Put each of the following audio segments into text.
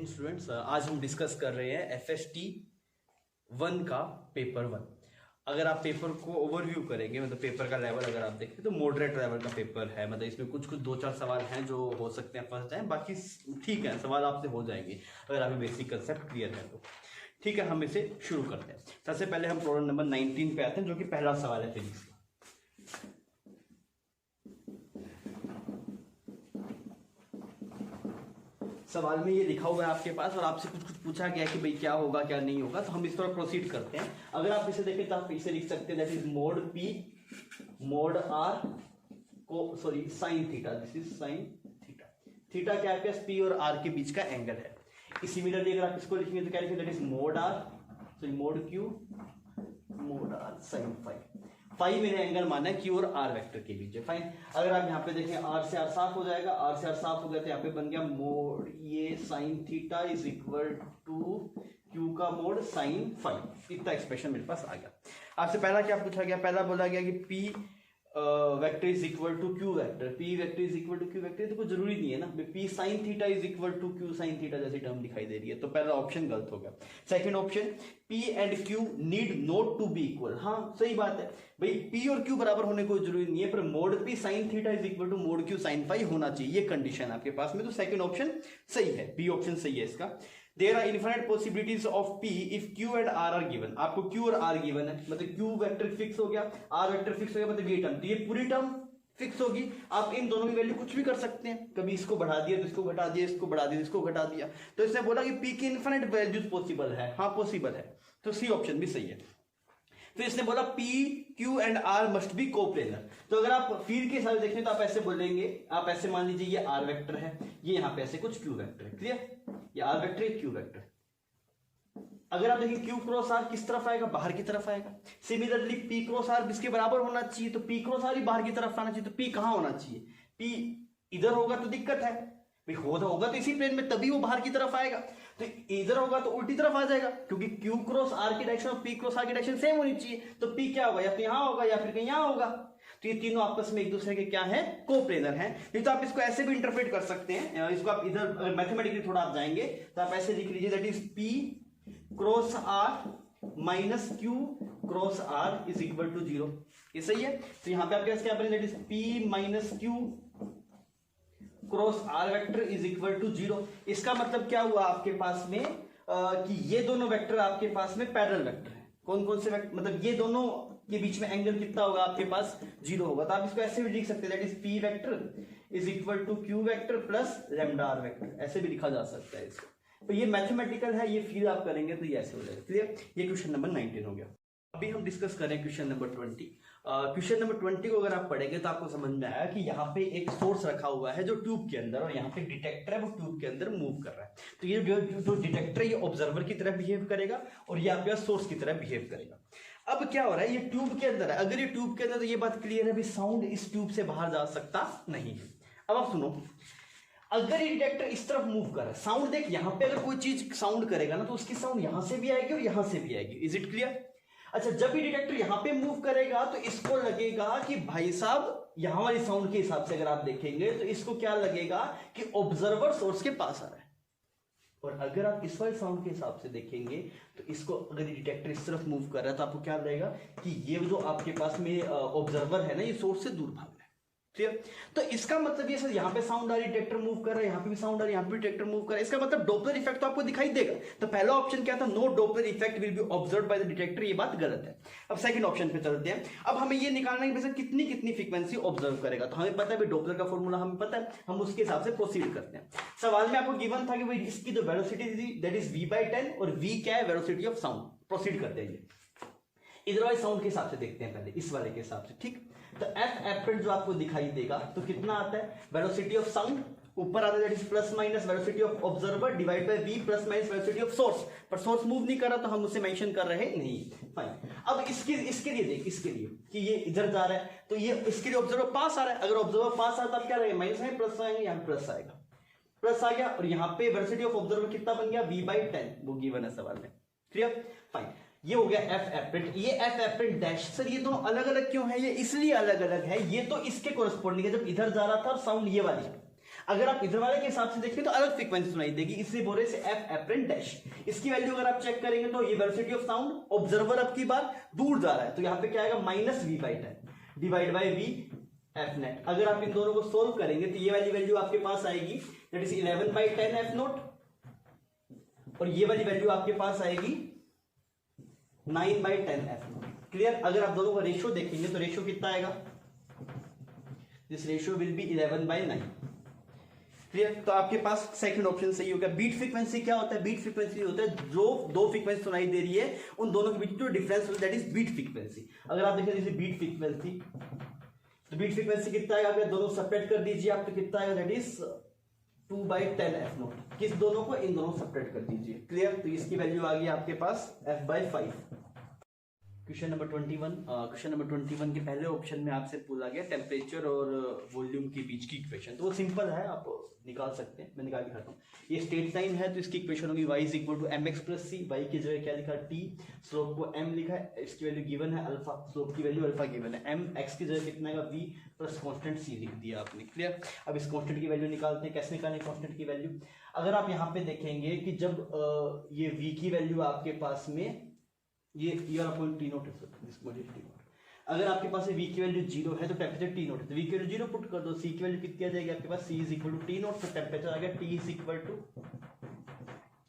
Students, आज हम discuss कर रहे हैं FST 1 का पेपर 1। अगर आप पेपर को ओवरव्यू करेंगे, मतलब पेपर का लेवल अगर आप देखें तो मॉडरेट लेवल का पेपर है। मतलब इसमें कुछ दो चार सवाल हैं जो हो सकते हैं फंस जाएं, बाकी ठीक है, सवाल आपसे हो जाएंगे अगर आपके बेसिक कंसेप्ट क्लियर है तो। ठीक है, हम इसे शुरू करते हैं। सबसे पहले हम प्रॉब्लम नंबर 19 पे आते हैं, जो कि पहला सवाल है फिजिक्स का। सवाल में ये लिखा हुआ है आपके पास और आपसे कुछ पूछा गया है कि भाई क्या होगा क्या नहीं होगा, तो हम इस तरह प्रोसीड करते हैं। अगर आप इसे देखें तो आप इसे लिख सकते हैं, that is mod P mod R को sorry sine theta, this is sine theta. Theta क्या है, पी और आर के बीच का एंगल है। सिमिलरली अगर आप इसको लिखेंगे तो क्या लिखेंगे, that is mod r sorry mod q mod r sine five. Five मैंने एंगल माना है क्यू और आर वेक्टर के बीच है। फाइन, अगर आप यहाँ पे देखें आर से आर साफ हो जाएगा, आर से आर साफ हो गया तो यहाँ पे बन गया मोड ये sine theta is equal to q का मोड साइन फाइव। इतना एक्सप्रेशन मेरे पास आ गया। आपसे पहला क्या पूछा गया, पहला बोला गया कि p vector is equal to q vector, p vector is equal to q vector. तो कोई जरूरी नहीं है ना, p sine theta is equal to q sine theta जैसी टर्म दिखाई दे रही है, तो पहला ऑप्शन गलत हो गया। Second option, p and q need not to be equal. हाँ सही बात है भाई, पी और क्यू बराबर होने कोई जरूरी नहीं है, पर mod p sine theta is equal to mod q sine five होना चाहिए, ये कंडीशन आपके पास में। तो सेकंड ऑप्शन सही है, बी ऑप्शन सही है इसका। There are infinite possibilities of P if Q and R are given। आपको Q और R given है, मतलब Q वेक्टर फिक्स हो गया, R वेक्टर फिक्स हो गया, मतलब ये टर्म, तो ये पूरी टर्म फिक्स होगी। आप इन दोनों की वैल्यू कुछ भी कर सकते हैं, कभी इसको बढ़ा दिया तो इसको घटा दिया, इसको बढ़ा दिया इसको घटा दिया। तो इसने बोला कि P की इन्फिनिट वैल्यूज पॉसिबल है। हाँ पॉसिबल है, तो सी ऑप्शन भी सही है। फिर इसने बोला P, Q and R must be coplanar. तो अगर आप फील्ड के हिसाब से देखें तो आप ऐसे बोलेंगे, आप ऐसे मान लीजिए ये R वेक्टर है, ये यहाँ पे ऐसे कुछ Q वेक्टर है, क्लियर? ये R वेक्टर है, Q वेक्टर। अगर आप देखें Q क्रॉस R किस तरफ आएगा, बाहर की तरफ आएगा। सिमिलरली P क्रॉस R किसके बराबर होना चाहिए, तो P क्रॉस R ही बाहर की तरफ आना चाहिए। तो P कहां होना चाहिए, P इधर होगा तो दिक्कत है भाई, होगा तो इसी प्लेन में, तभी वो बाहर की तरफ आएगा। तो इधर होगा तो उल्टी तरफ आ जाएगा, क्योंकि Q क्रॉस R की डायरेक्शन और P क्रॉस R की डायरेक्शन सेम होनी चाहिए। तो P क्या होगा, या तो यहां होगा या फिर कहीं यहां होगा। तो ये तीनों आपस में एक दूसरे के क्या है, कोप्लेनर हैं। नहीं तो आप इसको ऐसे भी इंटरप्रेट कर सकते हैं, इसको आप इधर मैथमेटिकली थोड़ा आप जाएंगे तो आप ऐसे लिख लीजिए, that is P cross R minus Q cross R is equal to 0। ये सही है। तो यहां पे आपके पास क्या बनेगा, that is P minus Q cross R vector is equal to 0। इसका मतलब क्या हुआ आपके पास में कि ये दोनों वेक्टर आपके पास में पैरेलल वेक्टर है। कौन कौन से वेक्टर, मतलब ये दोनों के बीच में एंगल कितना होगा आपके पास, 0 होगा। तो आप इसको ऐसे भी लिख सकते हैं, that is P vector is equal to Q vector plus lambda R vector, ऐसे भी लिखा जा सकता है इसको। तो ये मैथमेटिकल है, ये फील आप करेंगे तो ये ऐसे हो जाएगा, क्लियर? ये क्वेश्चन नंबर 19 हो गया। अभी हम डिस्कस करें क्वेश्चन नंबर 20। क्वेश्चन नंबर 20 को अगर आप पढ़ेंगे तो आपको समझ में आया कि यहाँ पे एक सोर्स रखा हुआ है जो ट्यूब के अंदर, और यहाँ पे डिटेक्टर है वो ट्यूब के अंदर मूव कर रहा है। तो ये जो डिटेक्टर है ये ऑब्जर्वर की तरह बिहेव करेगा और ये आपके सोर्स की तरह बिहेव करेगा। अब क्या हो रहा है, ये ट्यूब के अंदर है। अगर ये ट्यूब के अंदर, तो ये बात क्लियर है भी, साउंड इस ट्यूब से बाहर जा सकता नहीं है। अब आप सुनो, अगर ये डिटेक्टर इस तरफ मूव कर रहा है, साउंड देख, यहाँ पे अगर कोई चीज साउंड करेगा ना तो उसकी साउंड यहां से भी आएगी और यहां से भी आएगी। Is it clear? अच्छा, जब ये डिटेक्टर यहां पे मूव करेगा तो इसको लगेगा कि भाई साहब, यहां वाली साउंड के हिसाब से अगर आप देखेंगे तो इसको क्या लगेगा कि ऑब्जर्वर सोर्स के पास आ रहा है। और अगर आप इस वाले साउंड के हिसाब से देखेंगे तो इसको, अगर डिटेक्टर इस तरफ मूव कर रहा है तो आपको क्या लगेगा कि ये जो आपके पास में ऑब्जर्वर है ना, ये सोर्स से दूर भाग रहा है। क्लियर? तो इसका मतलब ये सर, यहाँ पे साउंड आ रही, डिटेक्टर मूव कर रहा है, यहाँ पे भी साउंड आ रही, यहाँ पे भी डिटेक्टर मूव कर रहा है। इसका मतलब डॉपलर इफेक्ट तो आपको दिखाई देगा। तो पहला ऑप्शन क्या था, no Doppler effect will be observed by the detector, ये बात गलत है। अब सेकंड ऑप्शन पे चलते हैं। अब हमें ये निकालना है कि कितनी कितनी फ्रीक्वेंसी ऑब्जर्व करेगा। तो हमें पता है डॉपलर का फॉर्मूला हमें पता है, हम उसके हिसाब से प्रोसीड करते हैं। सवाल में आपको गिवन था कि भाई इसकी जो वेलोसिटी थी दैट इज v/10 और v क्या है, वेलोसिटी ऑफ साउंड। प्रोसीड करते हैं, इधर वाले साउंड के हिसाब से देखते हैं पहले, इस वाले के हिसाब से, ठीक। तो एफ एपरेंट जो आपको दिखाई देगा तो कितना आता है, वेलोसिटी ऑफ साउंड ऊपर आता है, that is plus minus velocity of observer divide by v plus minus velocity of source. पर सोर्स मूव नहीं कर रहा तो हम उसे मेंशन कर रहे नहीं। फाइन, अब इसके लिए देख, इसके लिए कि ये इधर जा रहा है तो ये इसके लिए ऑब्जर्वर पास आ रहा है। अगर ऑब्जर्वर पास आ रहा है तब क्या रहेगा, माइनस है, प्लस आएंगे, यहाँ प्लस आएगा, प्लस आ गया। और यहाँ पे वेलोसिटी ऑफ ऑब्जर्वर कितना बन गया, v/10, वो गिवन है सवाल में। क्लियर? फाइन, ये हो गया एफ एपरेंट। ये एफ एपरेंट डैश, सर ये दोनों अलग अलग क्यों है, ये इसलिए अलग अलग है, ये तो इसके कोरस्पोंडिंग है जब इधर जा रहा था और साउंड ये वाली। अगर आप इधर वाले के हिसाब से देखें तो अलग फ्रीक्वेंसी सुनाई देगी, इसलिए बोल रहे से एफ एपरेंट डैश। इसकी वैल्यू अगर आप चेक करेंगे तो ये वेलोसिटी ऑफ साउंड, ऑब्जर्वर अब की बार दूर जा रहा है तो यहाँ पे क्या आएगा -v/10 divide by v F net. अगर आप इन दोनों को सोल्व करेंगे तो ये वाली वैल्यू आपके पास आएगी दैट इज 11/10 एफ नोट, और ये वाली वैल्यू आपके पास आएगी 9/10 एफ नोट। क्लियर? अगर आप दोनों का रेशियो देखेंगे तो रेशियो कितना आएगा, this ratio will be 11/9। Clear? तो आपके पास सेकंड ऑप्शन सही हो गया। बीट फ्रीक्वेंसी क्या होता है? बीट फ्रीक्वेंसी होता है जो दो फ्रीक्वेंसी सुनाई दे रही है उन दोनों के बीच जो डिफरेंस होता है दैट इज बीट फ्रीक्वेंसी। अगर आप देखें जैसे बीट फ्रीक्वेंसी, तो बीट फ्रीक्वेंसी कितना आएगा, अगर दोनों सेपरेट कर दीजिए आप तो कितना आएगा, दैट इज 2/10 एफ नोट। किस दोनों को? इन दोनों सेपरेट कर दीजिए। क्लियर? तो इसकी वैल्यू आ गई आपके पास f/5। Question number 21। Question number 21 के पहले ऑप्शन में आपसे पूछा गया टेम्परेचर और वॉल्यूम के बीच की इक्वेशन, तो वो सिंपल है, आप निकाल सकते हैं, मैं निकाल के दिखाता हूँ। ये स्टेट लाइन है तो इसकी इक्वेशन होगी y = mx + c। y की जगह क्या लिखा t, स्लोप को m लिखा है, इसकी वैल्यू गिवन है अल्फा, स्लोप की वैल्यू अल्फा गिवन है, m x की जगह कितना है v प्लस कांस्टेंट c लिख दिया आपने। क्लियर? अब इस कांस्टेंट की वैल्यू निकालते हैं। कैसे निकालें कांस्टेंट की वैल्यू? अगर आप यहाँ पे देखेंगे कि जब ये v की वैल्यू आपके पास में ये वाला पॉइंट टी नोट है, अगर आपके पास v की वैल्यू 0 है तो टेम्परेचर टी नोट है, तो v की वैल्यू 0 पुट कर दो, c की वैल्यू कितनी आ जाएगी आपके पास, c = टी नोट, तो टेम्परेचर आ गया t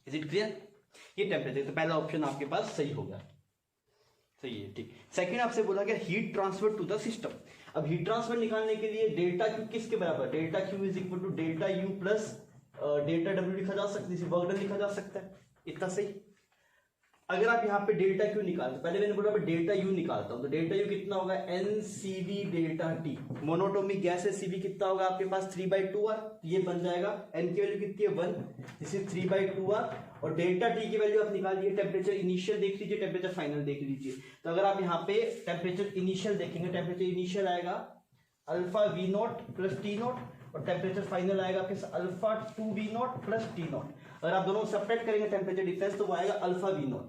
इज इट क्लियर? ये टेम्परेचर, तो पहला ऑप्शन आपके पास सही हो गया, सही है, ठीक। सेकंड आपसे बोला गया heat transfer to the system. अब हीट ट्रांसफर निकालने के लिए डेल्टा क्यू किसके बराबर, delta q = delta u plus delta डब्ल्यू लिखा जा सकता है, वर्क डन लिखा जा सकता है, इतना सही। अगर आप यहाँ पे डेल्टा क्यू निकालते, पहले मैंने बोला डेल्टा यू निकालता हूं, तो डेल्टा यू कितना होगा, NCV delta T। Monatomic gas है, CV कितना होगा आपके पास 3/2R, तो ये बन जाएगा N की वैल्यू कितनी है 1, दिस इज 3/2R, और डेल्टा T की वैल्यू आप निकालिए, टेम्परेचर इनिशियल देख लीजिए, टेम्परेचर फाइनल देख लीजिए। तो अगर आप यहाँ पे टेम्परेचर इनिशियल देखेंगे, टेम्परेचर इनिशियल आएगा अल्फा V0 + T0, और टेम्परेचर फाइनल आएगा आपके अल्फा 2V0 + T0। अगर आप दोनों सेपरेट करेंगे टेम्परेचर डिफरेंस तो वो आएगा अल्फा V0।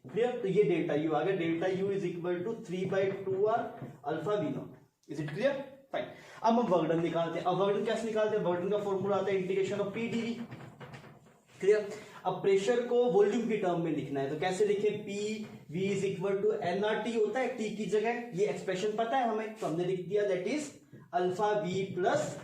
क्लियर? तो ये डेल्टा यू आ गया, delta U = 3/2R alpha V0। Is it clear? Fine. अब हम वर्क डन निकालते हैं। अब वर्क डन कैसे निकालते हैं? वर्क डन का फॉर्मूला आता है integration of P dV। Clear? अब प्रेशर को वॉल्यूम की टर्म में लिखना है, तो कैसे लिखें, PV = nRT होता है T की जगह, ये एक्सप्रेशन पता है हमें, तो हमने लिख दिया that is alpha V +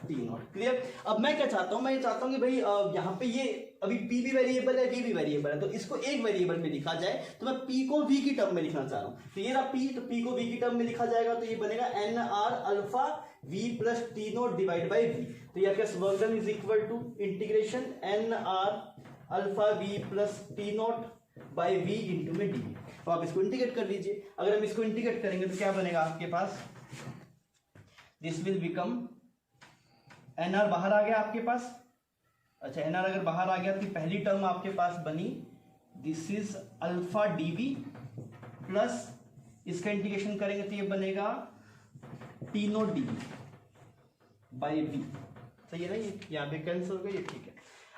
T0। Clear? अब मैं क्या चाहता हूं, मैं ये चाहता हूं कि भाई यहाँ पे ये अभी P भी वेरिएबल है, V भी वेरिएबल है, तो इसको एक वेरिएबल में लिखा जाए, तो मैं P को V की टर्म में लिखना चाह रहा हूं। तो ये रहा P, तो P को V की टर्म में लिखा जाएगा, तो ये बनेगा NR alpha V + T0 divide by V। तो ये आपका work done = integration NR alpha V + T0 by V * में dV। तो आप इसको इंटीग्रेट कर लीजिए। अगर हम इसको इंटीग्रेट करेंगे तो क्या बनेगा आपके पास, दिस विल बिकम, NR बाहर आ गया आपके पास, अच्छा NR अगर बाहर आ गया तो पहली टर्म आपके पास बनी, this is alpha dV plus इसका इंटीग्रेशन करेंगे तो ये बनेगा T0 dV बाई V। सही है ना? ये यहाँ पे कैंसिल हो गया, ये ठीक है।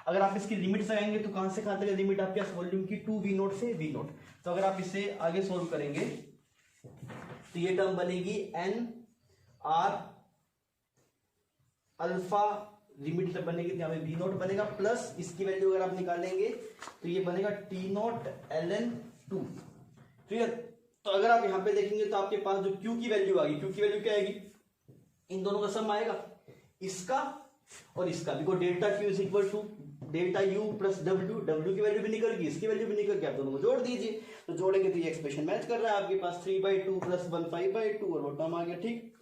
अगर आप इसकी लिमिट लगाएंगे तो कहां से कहां तक लिमिट आपके पास, वॉल्यूम की 2V0 से V0। तो अगर आप इसे आगे सोल्व करेंगे तो ये टर्म बनेगी NR अल्फा, लिमिट जब बनेगी तो यहाँ पे V0 बनेगा, प्लस इसकी वैल्यू अगर आप निकालेंगे तो ये बनेगा T0 ln 2। क्लियर? तो अगर आप यहाँ पे देखेंगे तो आपके पास जो Q की वैल्यू आएगी, Q की वैल्यू क्या आएगी, इन दोनों का सम आएगा, इसका और इसका, because delta Q = delta U + W, W की वैल्यू भी निकल गई, इसकी वैल्यू भी निकल गई, आप दोनों को जोड़ दीजिए, तो जोड़ेंगे तो ये एक्सप्रेशन मैच कर रहा है आपके पास, 3/2 + 1 5/2, और वो टर्म आ गया, ठीक।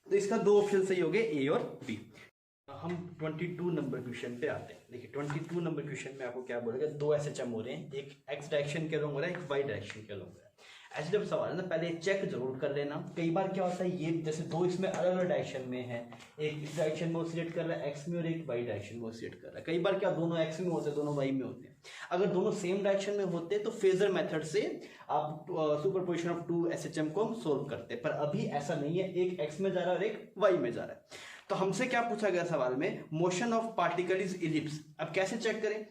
तो इसका दो ऑप्शन सही हो गए, ए और बी। हम 22 नंबर क्वेश्चन पे आते हैं। देखिए 22 नंबर क्वेश्चन में आपको क्या बोलेगा, दो SHM हो रहे हैं, एक x डायरेक्शन के लॉन्ग हो रहा है, एक y डायरेक्शन के लॉन्ग हो रहा है। ऐसे जब सवाल है ना, पहले चेक जरूर कर लेना। कई बार क्या होता है, ये जैसे दो इसमें अलग अलग डायरेक्शन में है, एक इस डायरेक्शन में ऑसिलेट कर रहा है x में, और एक y डायरेक्शन में ऑसिलेट कर रहा है। कई बार क्या दोनों x में होते हैं, दोनों y में होते हैं। अगर दोनों सेम डायरेक्शन में होते हैं तो फेजर मेथड से आप सुपरपोजिशन ऑफ 2 SHM को हम सोल्व करते हैं, पर अभी ऐसा नहीं है, एक x में जा रहा है और एक y में जा रहा है। तो हमसे क्या पूछा गया सवाल में, motion of particle is ellipse. अब कैसे चेक करें,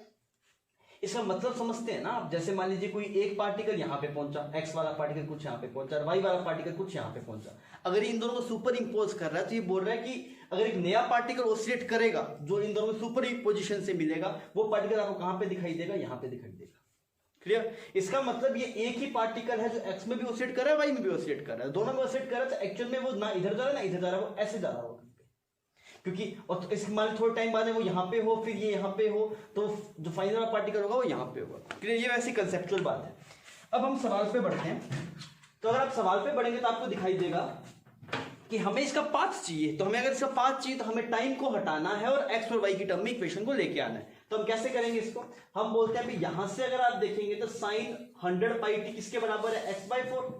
इसका मतलब समझते हैं ना आप? जैसे मान लीजिए कोई एक पार्टिकल यहाँ पे पहुंचा, एक्स वाला पार्टिकल कुछ यहाँ पे पहुंचा, वाई वाला पार्टिकल कुछ यहाँ पे पहुंचा। अगर इन दोनों को सुपर इंपोज कर रहा है तो ये बोल रहा है कि अगर एक नया पार्टिकल ऑसिलेट करेगा जो इन दोनों में सुपर पोजिशन से मिलेगा, वो पार्टिकल आपको कहां पे दिखाई देगा? यहाँ पे दिखाई देगा। क्लियर? इसका मतलब ये एक ही पार्टिकल है जो एक्स में भी ऑसिलेट कर रहा है, वाई में भी ऑसिलेट कर रहा है, दोनों में ऑसिलेट कर रहा है। तो एक्चुअल में वो ना इधर जा रहा है ना इधर जा रहा है, वो ऐसे जा रहा होगा, क्योंकि और इसके मान थोड़े टाइम बाद वो यहाँ पे हो, फिर ये यहाँ पे हो, तो जो फाइनल वाला पार्टिकल होगा वो यहाँ पे होगा। क्लियर? ये वैसी कंसेप्चुअल बात है। अब हम सवाल पे बढ़ते हैं। तो अगर आप सवाल पे बढ़ेंगे तो आपको दिखाई देगा कि हमें इसका पाथ चाहिए। तो हमें अगर इसका पाथ चाहिए तो हमें टाइम को हटाना है और एक्स और वाई की टर्म में इक्वेशन को लेके आना है। तो हम कैसे करेंगे इसको? हम बोलते हैं यहां से अगर आप देखेंगे तो साइन 100 पाई टी किसके बराबर है? x by 4।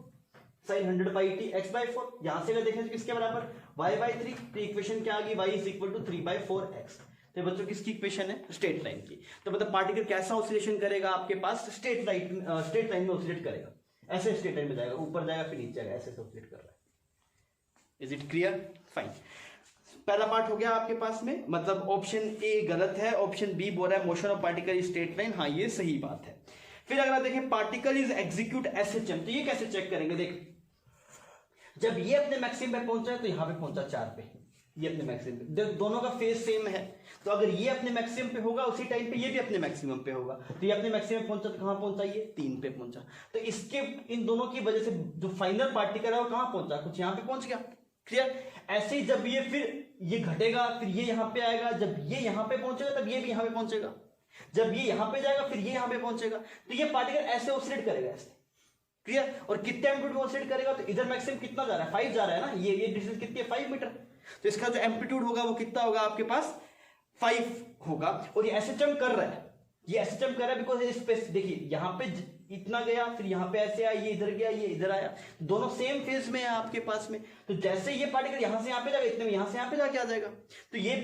Sine 100 pi t x by 4। यहां से अगर देखें तो किसके बराबर? y by 3। तो इक्वेशन क्या आ गई? y is equal to 3 by 4x। तो बच्चों किसकी इक्वेशन है? स्ट्रेट लाइन की। तो मतलब पार्टिकल कैसा ऑसिलेशन करेगा आपके पास? स्ट्रेट लाइन में ऑसिलेट करेगा। ऐसे स्ट्रेट लाइन में जाएगा, ऊपर जाएगा फिर नीचे जाएगा, ऐसे ऑसिलेट कर रहा है। Is it clear? फाइन। पहला पार्ट हो गया आपके पास में, मतलब ऑप्शन ए गलत है, ऑप्शन बी बोल रहा है motion of particle is straight line. हाँ, ये सही बात है। फिर अगर आप देखें पार्टिकल इज एग्जीक्यूट एसएचएम, तो ये कैसे चेक करेंगे? देख, जब ये अपने मैक्सिमम पे पहुंचा है तो यहां पे पहुंचा 4 पे, ये अपने मैक्सिमम पे, दोनों का फेज सेम है। तो अगर ये अपने मैक्सिमम पे होगा उसी टाइम पे ये भी अपने मैक्सिमम पे होगा। तो ये अपने मैक्सिमम पहुंचा तो कहां पहुंचा? ये 3 पे पहुंचा। तो इसके इन दोनों की वजह से जो फाइनल पार्टिकल है वो कहां पहुंचा? कुछ यहां पे पहुंच गया। क्लियर? ऐसे ही जब ये फिर ये घटेगा फिर ये यहां पे आएगा, जब ये यहां पे पहुंचेगा तब ये भी यहां पे पहुंचेगा, जब ये यहां पे जाएगा फिर ये यहां पे पहुंचेगा। तो ये पार्टिकल ऐसे ऑसिलेट करेगा, ऐसे। क्लियर? और कितने एम्पलीट्यूड में ऑसिलेट करेगा? तो इधर मैक्सिमम कितना जा रहा है? 5 जा रहा है ना, ये डिस्टेंस कितनी है? 5 मीटर। तो इसका जो एम्पलीट्यूड होगा वो कितना होगा आपके पास? 5 होगा। और ये ऐसे जंप कर रहा है, ये ऐसे जंप कर रहा है बिकॉज स्पेस देखिए यहां पे इतना गया, फिर यहां पे ऐसे आया, ये इधर गया, ये इधर आया, दोनों सेम फेज में है आपके पास में। तो जैसे ये पार्टिकल यहां से यहां पे जाएगा, इतने में यहां से यहां पे जाके आ जाएगा। तो ये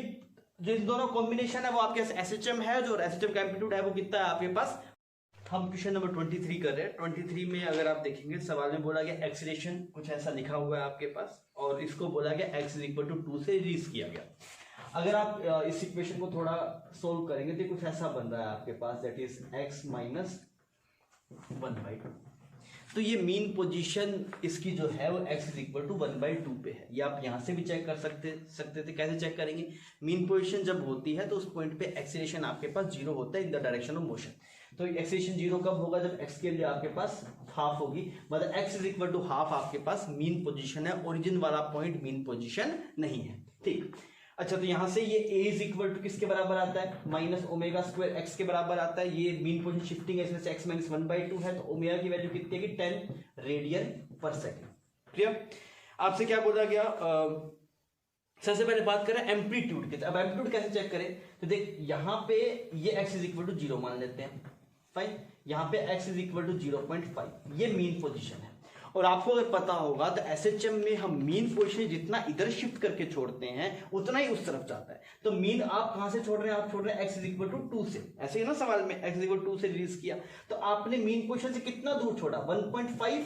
जो इन दोनों कॉम्बिनेशन है वो आपके एसएचएम है, जो एसएचएम का एम्पलीट्यूड है वो कितना है आपके पास? हम क्वेश्चन नंबर 23 कर रहे हैं। 23 में अगर आप देखेंगे सवाल में बोला गया एक्सीलरेशन कुछ ऐसा लिखा हुआ है आपके पास, और इसको बोला गया x इज इक्वल टू 2 से रिलीज किया गया। अगर आप इस इक्वेशन को थोड़ा सोल्व करेंगे तो कुछ ऐसा बन रहा है आपके पास, दैट इज x माइनस 1/2। तो ये मीन पोजीशन इसकी जो है वो x इज इक्वल टू 1/2 पे है। ये आप यहां से भी चेक कर सकते थे। कैसे चेक करेंगे? मीन पोजीशन जब होती है तो उस पॉइंट पे एक्सीलरेशन आपके पास 0 होता है in the direction of motion. तो एक्सीलरेशन 0 कब होगा? जब x के लिए आपके पास हाफ होगी, मतलब x is equal to half आपके पास मीन पोजीशन है, ओरिजिन वाला पॉइंट मीन पोजीशन नहीं है। ठीक। अच्छा, तो यहां से ये a इज इक्वल टू किसके बराबर आता है? माइनस ओमेगा स्क्वायर x के बराबर आता है। ये मीन पोजीशन शिफ्टिंग है, इसमें से x माइनस 1/2 है, तो ओमेगा की वैल्यू कितनी है? 10 रेडियन पर सेकेंड। क्लियर? आपसे क्या बोला गया? सबसे पहले बात करें एम्पलीट्यूड की। अब एम्पलीट्यूड कैसे चेक करें? तो देख, यहां पे ये x इज इक्वल टू 0 मान लेते हैं। फाइन। यहां पे x इज इक्वल टू 0.5, ये मीन पोजीशन है। और आपको अगर पता होगा तो एसएचएम में हम मीन पोजीशन जितना इधर शिफ्ट करके छोड़ते हैं उतना ही उस तरफ जाता है। तो मीन आप कहां से छोड़ रहे हैं? आप छोड़ रहे हैं x इज इक्वल टू 2 से। ऐसे ही ना सवाल में x इज इक्वल टू 2 से रिलीज किया, तो आपने मीन पोजीशन से कितना दूर छोड़ा? 1.5।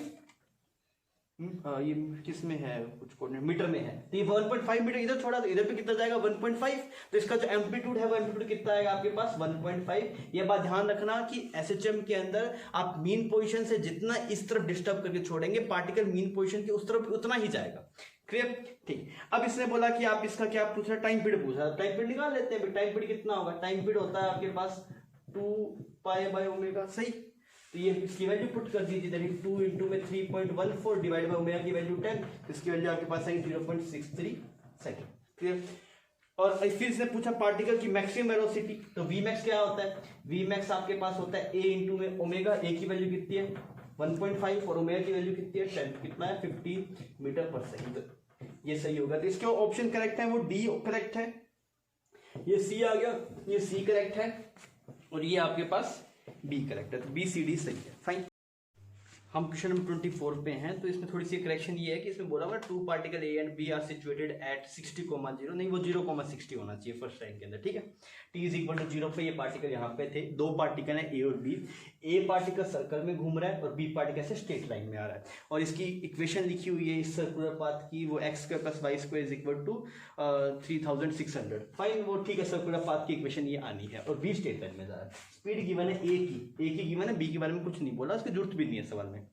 ये किस में है? कुछ कोऑर्डिनेट मीटर में है, तो ये 1.5 मीटर इधर छोड़ा, तो इधर पे कितना जाएगा? 1.5। तो इसका जो एम्पलीट्यूड है वो एम्पलीट्यूड कितना आएगा आपके पास? 1.5। ये बात ध्यान रखना कि एसएचएम के अंदर आप मीन पोजीशन से जितना इस तरफ डिस्टर्ब करके छोड़ेंगे पार्टिकल मीन पोजीशन की उस तरफ उतना ही जाएगा। क्लियर? ठीक। अब इसने बोला कि आप इसका क्या पूछ रहे? टाइम पीरियड पूछ रहा है। टाइम पीरियड निकाल लेते हैं। टाइम पीरियड कितना होगा? टाइम पीरियड होता है आपके पास 2π/ω। सही। तो ये इसकी वैल्यू पुट कर दीजिए, दैट इज 2 इंटू में 3.14 डिवाइड बाय ओमेगा की वैल्यू 10, इसकी वैल्यू आपके पास है 0.63 सेकंड। क्लियर? और फिर इसने पूछा पार्टिकल की मैक्सिमम वेलोसिटी। तो Vmax क्या होता है? Vmax आपके पास होता है a इंटू में ओमेगा। a की वैल्यू कितनी है? 1.5 और ओमेगा की वैल्यू कितनी है? 10। कितना है? 15 मीटर पर सेकंड। ये सही होगा। तो इसके ऑप्शन करेक्ट है वो D करेक्ट है, ये C आ गया, ये C करेक्ट है, और ये आपके पास B करेक्ट है। तो B C D सही है। फाइन। हम क्वेश्चन नंबर 24 पे हैं। तो इसमें थोड़ी सी करेक्शन ये है कि इसमें बोला हुआ two particle a and b are situated at 60,0, नहीं वो 0,60 होना चाहिए फर्स्ट टाइम के अंदर, ठीक है। टी इज इक्वल टू 0 पे ये पार्टिकल यहाँ पे थे, दो पार्टिकल है ए और बी। ए पार्टिकल सर्कल में घूम रहा है और बी पार्टिकल से स्ट्रेट लाइन में आ रहा है, और इसकी इक्वेशन लिखी हुई है इस सर्कुलर पाथ की, वो x square plus y square is equal to 3600। Fine, वो ठीक है, सर्कुलर पाथ की इक्वेशन ये आनी है, और बी स्ट्रेट लाइन में जा रहा है। स्पीड गिवन है ए की गिवन है, बी के बारे में कुछ नहीं बोला, उसकी जरूरत भी नहीं है सवाल में।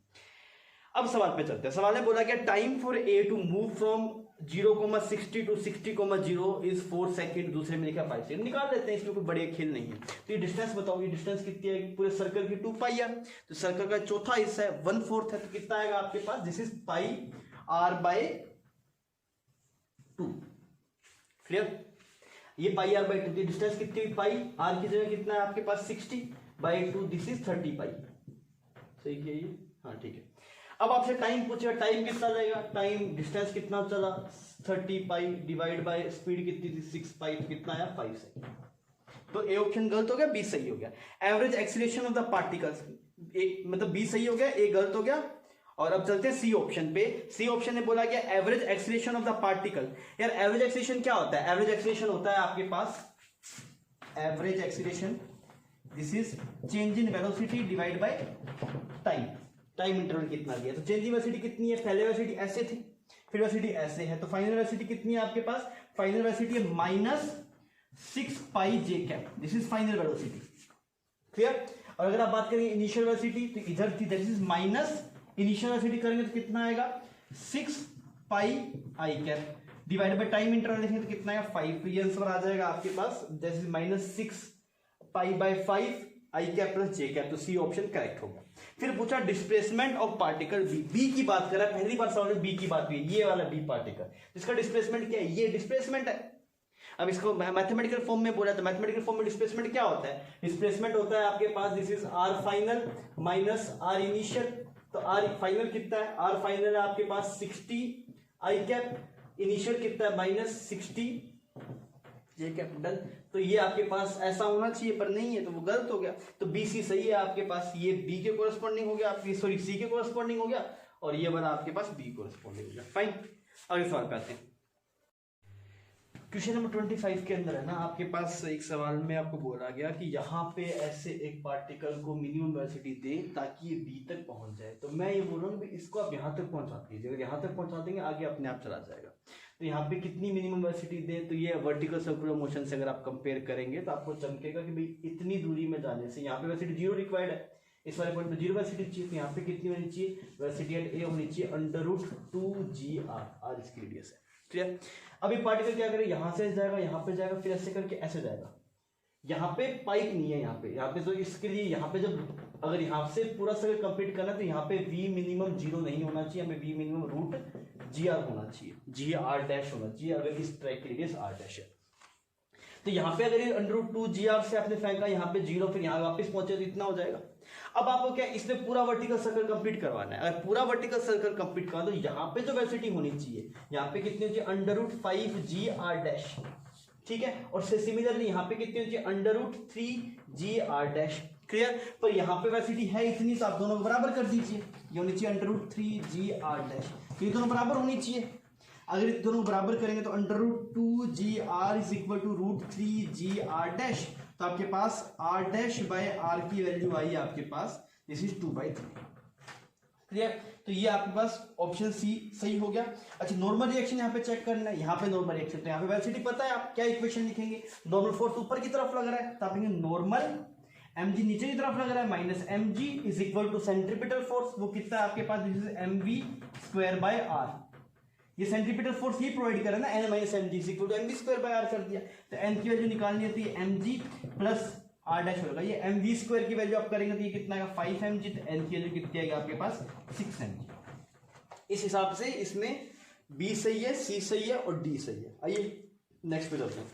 अब सवाल पे चलते हैं। सवाल में बोला गया time for a to move from 0,60 to 60,0 is 4 second, दूसरे में लिखा 5 सेकेंड। निकाल लेते हैं, इसमें कोई बड़े खेल नहीं है। तो ये डिस्टेंस बताओ, ये डिस्टेंस कितनी है? पूरे सर्कल की 2 पाई है, तो सर्कल का चौथा हिस्सा है 1/4 है, तो कितना आएगा आपके पास? This is pi r by 2। Clear? ये पाई r बाय 2 की डिस्टेंस कितनी हुई? पाई r की जगह कितना है आपके पास? 60/2, दिस इज 30 पाई। सही है ये? हाँ ठीक है। अब आपसे टाइम पूछेगा, टाइम कितना लगेगा? टाइम डिस्टेंस कितना चला? 30 पाई डिवाइड बाय स्पीड कितनी थी? 6 पाई, तो कितना आया? 5 सेकेंड। तो ए ऑप्शन गलत हो गया, बी सही हो गया। Average acceleration of the particles, मतलब बी सही हो गया, ए गलत हो गया। और अब चलते हैं सी ऑप्शन पे। सी ऑप्शन में बोला गया average acceleration of the particle. यार एवरेज एक्सीलरेशन क्या होता है? एवरेज एक्सीलरेशन होता है आपके पास, average acceleration this is change in velocity divide by time. Time interval कितना दिया? तो चेंज इन वेलोसिटी कितनी है? पहले वेलोसिटी ऐसे थी, फिर वेलोसिटी ऐसे है, तो फाइनल वेलोसिटी कितनी है आपके पास? फाइनल वेलोसिटी है -6 pi J cap, this is final velocity. Clear? और अगर आप बात करेंगे इनिशियल वेलोसिटी, तो इधर थी, that is minus, initial velocity करेंगे तो कितना आएगा? 6 pi I cap divide by time interval देखेंगे तो कितना आएगा? 5। तो ये आंसर आ जाएगा आपके पास, that is -6 pi by 5 I cap plus J cap. तो सी ऑप्शन करेक्ट होगा। फिर पूछा displacement of particle B. B की बात कर रहा है, पहली बार सवाल में बी की बात हुई, ये वाला बी पार्टिकल, इसका डिस्प्लेसमेंट क्या है? ये डिस्प्लेसमेंट है। अब इसको मैथमेटिकल फॉर्म में बोला, तो मैथमेटिकल फॉर्म में डिस्प्लेसमेंट क्या होता है? डिस्प्लेसमेंट होता है आपके पास, this is R final minus R initial. तो आर फाइनल कितना है? आर फाइनल है आपके पास 60 आई कैप, इनिशियल कितना है? -60 जे कैप। डन। तो ये आपके पास ऐसा होना चाहिए, पर नहीं है, तो वो गलत हो गया। तो बी सी सही है आपके पास, ये बी के कोरस्पॉन्डिंग हो गया आपकी, सॉरी सी के कोरस्पॉन्डिंग हो गया, और ये वाला आपके पास बी कोरस्पॉन्डिंग हो गया। फाइन, अगले सवाल पे आते हैं। क्वेश्चन नंबर 25 के अंदर है ना आपके पास एक सवाल में आपको बोला गया कि यहाँ पे ऐसे एक पार्टिकल को मिनिमम वेलोसिटी दे ताकि ये बी तक पहुंच जाए। तो मैं ये बोल रहा हूँ कि इसको आप यहाँ तक पहुंचा दीजिए, अगर यहाँ तक पहुंचा देंगे आगे अपने आप चला जाएगा। तो यहाँ पे कितनी मिनिमम वेलोसिटी दे? तो ये वर्टिकल सर्कुलर मोशन से अगर आप कंपेयर करेंगे तो आपको चमकेगा कि भाई इतनी दूरी में जाने से यहाँ पे वेलोसिटी 0 रिक्वायर्ड है, इस वाले पॉइंट पे 0 वेलोसिटी चाहिए, तो यहाँ पे कितनी होनी चाहिए? वेलोसिटी एट ए होनी चाहिए √2gr, r इसकी रेडियस है। क्लियर? अब ये पार्टिकल क्या करे? यहाँ से जाएगा, यहाँ पे जाएगा, फिर ऐसे करके ऐसे जाएगा। यहाँ पे पाइप नहीं है, यहाँ पे तो इसके लिए यहाँ पे जब अगर यहाँ से पूरा सर्कल कंप्लीट करना है तो यहाँ पे v मिनिमम 0 नहीं होना चाहिए, हमें v मिनिमम √gr होना चाहिए, gr' होना चाहिए अगर इस ट्रैक की रेडियस r' है। तो यहाँ पे अगर ये √2gr से आपने फेंका यहाँ पे 0, फिर यहाँ वापस पहुंचे तो इतना हो जाएगा। अब आपको क्या इसमें पूरा वर्टिकल सर्कल कंप्लीट करवाना है। अगर पूरा वर्टिकल सर्कल कंप्लीट करवाना तो यहाँ पे जो वेलोसिटी होनी चाहिए, यहाँ पे कितनी होनी चाहिए? √5gr', ठीक है। और सिमिलरली यहाँ पे कितनी होनी चाहिए? √3gr'। क्लियर? पर यहाँ पे वेलोसिटी है इतनी, तो आप दोनों को बराबर कर दीजिए, ये होनी चाहिए √3gr', ये दोनों बराबर होनी चाहिए। अगर ये दोनों बराबर करेंगे तो √2gr is equal to √3gr', तो आपके पास r' बाय r की वैल्यू आई आपके पास, दिस इज 2/3। क्लियर? तो ये आपके पास ऑप्शन सी सही हो गया। अच्छा, नॉर्मल रिएक्शन यहाँ पे चेक करना है, यहाँ पे नॉर्मल रिएक्शन, तो यहाँ पे वेलोसिटी पता है, आप क्या इक्वेशन लिखेंगे? नॉर्मल फोर्स ऊपर की तरफ लग रहा है, तो आप लिखेंगे नॉर्मल mg नीचे की तरफ लग रहा है, -mg is equal to centripetal force, वो कितना है आपके पास? This is mv²/r। ये सेंट्रीपिटल फोर्स ही प्रोवाइड कर रहा है ना, n - mg equal to mv²/r कर दिया। तो n की वैल्यू निकालनी होती है mg प्लस r' होगा। ये mv² की वैल्यू आप करेंगे तो ये कितना आएगा? 5mg। तो n की वैल्यू कितनी आएगी आपके पास? 6mg। इस हिसाब से इसमें b सही है, c सही है और d सही है। आइए नेक्स्ट पे चलते हैं।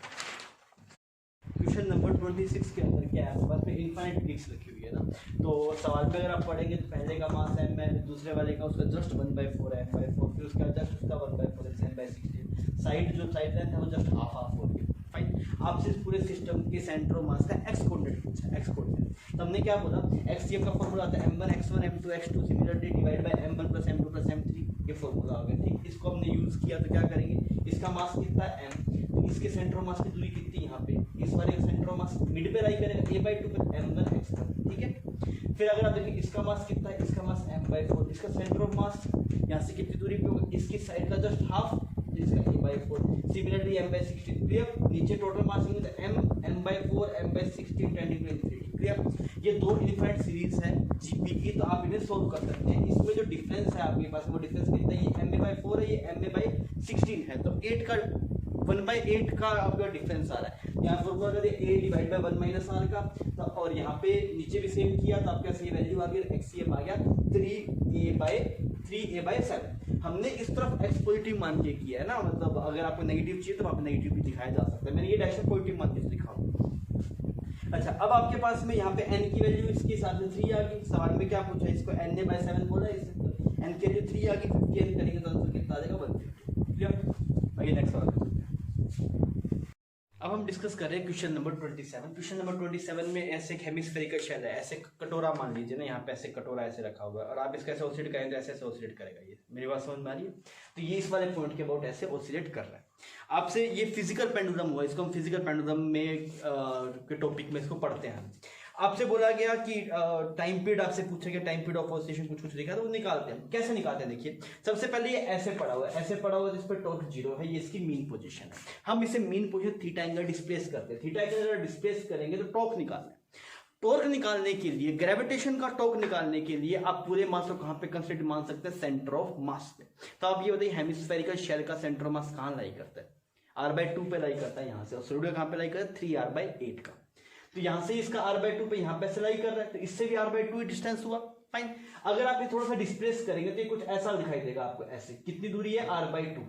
क्वेश्चन नंबर 26 के अंदर क्या है आपके पास में? इनफाइनाइट डिस्क लिखी हुई है ना। तो सवाल पे अगर आप पढ़ेंगे तो पहले का मास m है, दूसरे वाले का उसका जस्ट 1/4 है, 5/4, फिर उसका जस्ट उसका 1/4 है, 10/16। साइड जो साइड लेंथ है वो जस्ट हाफ होगी। फाइन, आपसे इस पूरे सिस्टम के सेंटर ऑफ मास का एक्स कोऑर्डिनेट पूछा है। एक्स कोऑर्डिनेट तो हमने क्या बोला, XCF का फॉर्मूला आता है m1 x1 m2 x2 similarly divide by m1 plus m2 plus m3, ये फॉर्मूला आ गया। ठीक, इसको हमने यूज किया तो क्या करेंगे, इसका मास कितना है m, तो इसके सेंटर ऑफ मास की दूरी कितनी यहाँ पे, इस वाले का सेंटर ऑफ मास मिड पे लाई करेगा a/2 पे m1 x1। ठीक है, फिर अगर आप देखिए इसका मास कितना है, इसका मास m/4, इसका सेंटर ऑफ मास यहाँ से कितनी दूरी पे होगा, इसकी साइड का जस्ट हाफ, इसका a/4, सिमिलरली m/16। क्लियर, नीचे टोटल मास है m/4 m/16 10^3। क्लियर, ये दो इनफाइनाइट सीरीज है जीपी की, तो आप इन्हें सोल्व कर सकते हैं। इसमें जो डिफरेंस है आपके पास, वो डिफरेंस कितना है, ये ma/4 है, ये ma/16 है, तो 8 का 1/8 का आपका डिफरेंस आ रहा है। यहाँ फॉर्मूला कर दिया a divide by 1 minus r का, तो और यहाँ पे नीचे भी सेम किया तो आपका सही वैल्यू आ गया, XCF आ गया 3a/7। हमने इस तरफ x पॉजिटिव मान के किया है ना, मतलब अगर आपको नेगेटिव चाहिए तो वहाँ पे नेगेटिव भी दिखाया जा सकता है, मैंने ये डायरेक्शन पॉजिटिव मान के लिखा हूँ। अच्छा, अब आपके पास में यहाँ पे n की वैल्यू इसके हिसाब से 3 आ गई। सवाल में क्या पूछा, इसको na/7 बोला है, इसको n की वैल्यू 3 आ गई, 50 करेंगे तो आंसर कितना आ जाएगा 150। क्लियर, आइए नेक्स्ट सवाल। अब हम डिस्कस कर रहे हैं क्वेश्चन नंबर 27। क्वेश्चन नंबर 27 में ऐसे एक हेमिस्फेरिकल शेल है, ऐसे कटोरा मान लीजिए ना, यहाँ पे ऐसे कटोरा ऐसे रखा हुआ है और आप इसका ऐसे ऑसिलेट करेंगे तो ऐसे ऐसे ऑसिलेट करेगा। ये मेरी बात समझ में आ रही है? तो ये इस वाले पॉइंट के अबाउट ऐसे ऑसिलेट कर रहा है। आपसे ये फिजिकल पेंडुलम हुआ, इसको हम फिजिकल पेंडुलम में के टॉपिक में इसको पढ़ते हैं। आपसे बोला गया कि टाइम पीरियड आपसे पूछा गया, टाइम पीरियड ऑफ ऑसिलेशन कुछ लिखा तो वो निकालते हैं। कैसे निकालते हैं देखिए, सबसे पहले ये ऐसे पड़ा हुआ है, ऐसे पड़ा हुआ है जिस पर टॉर्क 0 है, ये इसकी मीन पोजीशन है। हम इसे mean position theta angle displace करते हैं। थीटा एंगल अगर डिस्प्लेस करेंगे तो टॉर्क निकालना है। टॉर्क निकालने के लिए, ग्रेविटेशन का टॉर्क निकालने के लिए आप पूरे मास को कहां पे कंसीडर मान सकते हैं, सेंटर ऑफ मास पे। तो आप ये बताइए हेमिस्फेरिकल शेल का सेंटर ऑफ मास कहां लाई करता है, r/2 पे लाई करता है यहाँ से, और सोडियम कहां पे लाई करता है 3r/8 का। तो यहां से इसका r/2 पे यहां पे सिलाई कर रहा है, तो इससे भी r/2 डिस्टेंस हुआ। फाइन, अगर आप ये थोड़ा सा डिस्प्लेस करेंगे तो ये कुछ ऐसा दिखाई देगा आपको, ऐसे। कितनी दूरी है r/2,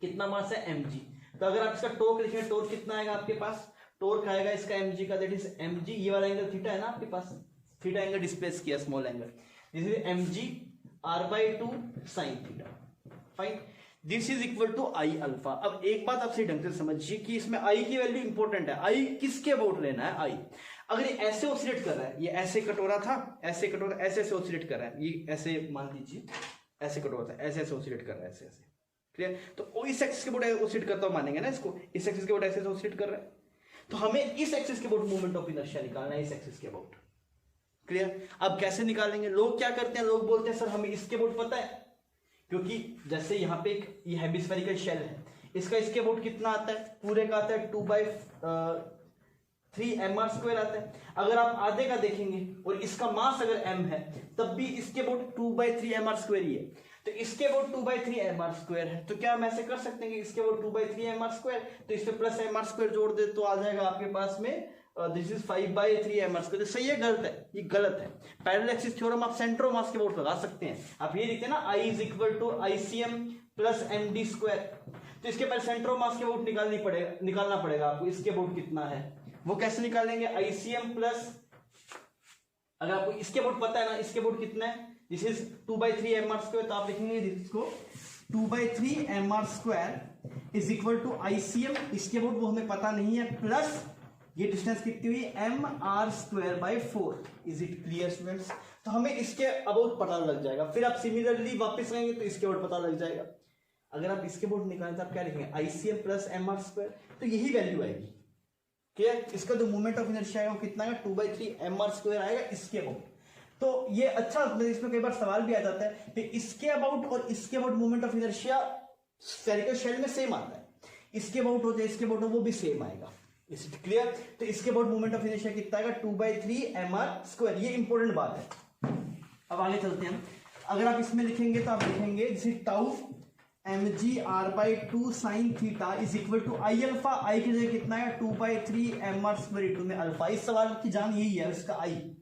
कितना मास है mg। तो अगर आप इसका टॉर्क लिखें, टॉर्क कितना आएगा आपके पास, टॉर्क आएगा इसका mg का, दैट इज mg, ये वाला एंगल थीटा है ना आपके पास, थीटा एंगल डिस्प्लेस किया small angle, this is mg r/2 sin theta. Fine, this is equal to I alpha. अब एक बात आप सही ढंग से समझिए कि इसमें आई की वैल्यू इंपॉर्टेंट है। आई किसके अबाउट लेना है, आई अगर ये ऐसे ऑसिलेट कर रहा है, ये ऐसे कटोरा था, ऐसे कटोरा ऐसे ऐसे ऑसिलेट कर रहा है, ये ऐसे मान लीजिए ऐसे कटोरा था, ऐसे ऐसे ऑसिलेट कर रहा है, ऐसे ऐसे। क्लियर, तो इस एक्सिस के अबाउट ऑसिलेट करता हुआ मानेंगे ना इसको, इस एक्सिस के अबाउट ऐसे ऑसिलेट कर रहा है, तो हमें इस एक्सिस के अबाउट मोमेंट ऑफ इनर्शिया निकालना है, इस एक्सिस के अबाउट। क्लियर, अब कैसे निकालेंगे, लोग क्या करते हैं, लोग बोलते हैं सर हमें इसके अबाउट पता है, क्योंकि जैसे यहाँ पे एक ये हेमिस्फेरिकल शेल है, इसका इसके अबाउट कितना आता है, पूरे का आता है 2/3 mr² आता है। अगर आप आधे का देखेंगे और इसका मास अगर m है, तब भी इसके अबाउट 2/3 mr² ही है, तो इसके अबाउट 2/3 mr² है। तो क्या हम ऐसे कर सकते हैं कि इसके अबाउट 2/3 mr², तो इसमें प्लस mr² जोड़ दे तो आ जाएगा आपके पास में दिस इज 5/3 mr²। तो सही है गलत है, ये गलत है। पैरेलल एक्सिस थ्योरम आप सेंटर ऑफ मास के अबाउट लगा सकते हैं। आप ये लिखते हैं ना, I is equal to ICM plus md², तो इसके पहले सेंटर ऑफ मास के अबाउट निकालना पड़ेगा आपको, इसके अबाउट कितना है वो कैसे निकालेंगे, ICM प्लस, अगर आपको इसके अबाउट पता है ना, इसके अबाउट कितना है, दिस इज 2/3 mr², तो आप लिखेंगे इसको 2/3 mr² is equal to ICM, इसके अबाउट वो हमें पता नहीं है, प्लस ये डिस्टेंस कितनी हुई mr²/4। Is it clear students? तो हमें इसके अबाउट पता लग जाएगा, फिर आप सिमिलरली वापस आएंगे तो इसके अबाउट पता लग जाएगा। अगर आप इसके अबाउट निकालें तो आप क्या लिखेंगे, ICM प्लस mr², तो यही वैल्यू आएगी। क्लियर, इसका जो मोमेंट ऑफ इनर्शिया है वो कितना है, 2/3 mr² आएगा इसके अबाउट। तो ये अच्छा, इसमें कई बार सवाल भी आ जाता है कि इसके अबाउट और इसके about moment of inertia spherical shell में सेम आता है, इसके अबाउट हो जाए इसके अबाउट हो, वो भी सेम आएगा। Is it clear? तो इसके अबाउट मोमेंट ऑफ इनर्शिया कितना आएगा, 2/3 mr²। ये इंपॉर्टेंट बात है। अब आगे चलते हैं, अगर आप इसमें लिखेंगे तो आप लिखेंगे जैसे tau mg r/2 sin theta is equal to I alpha. I की जगह कितना है, 2/3 mr² में अल्फा। इस सवाल की जान यही है, इसका आई,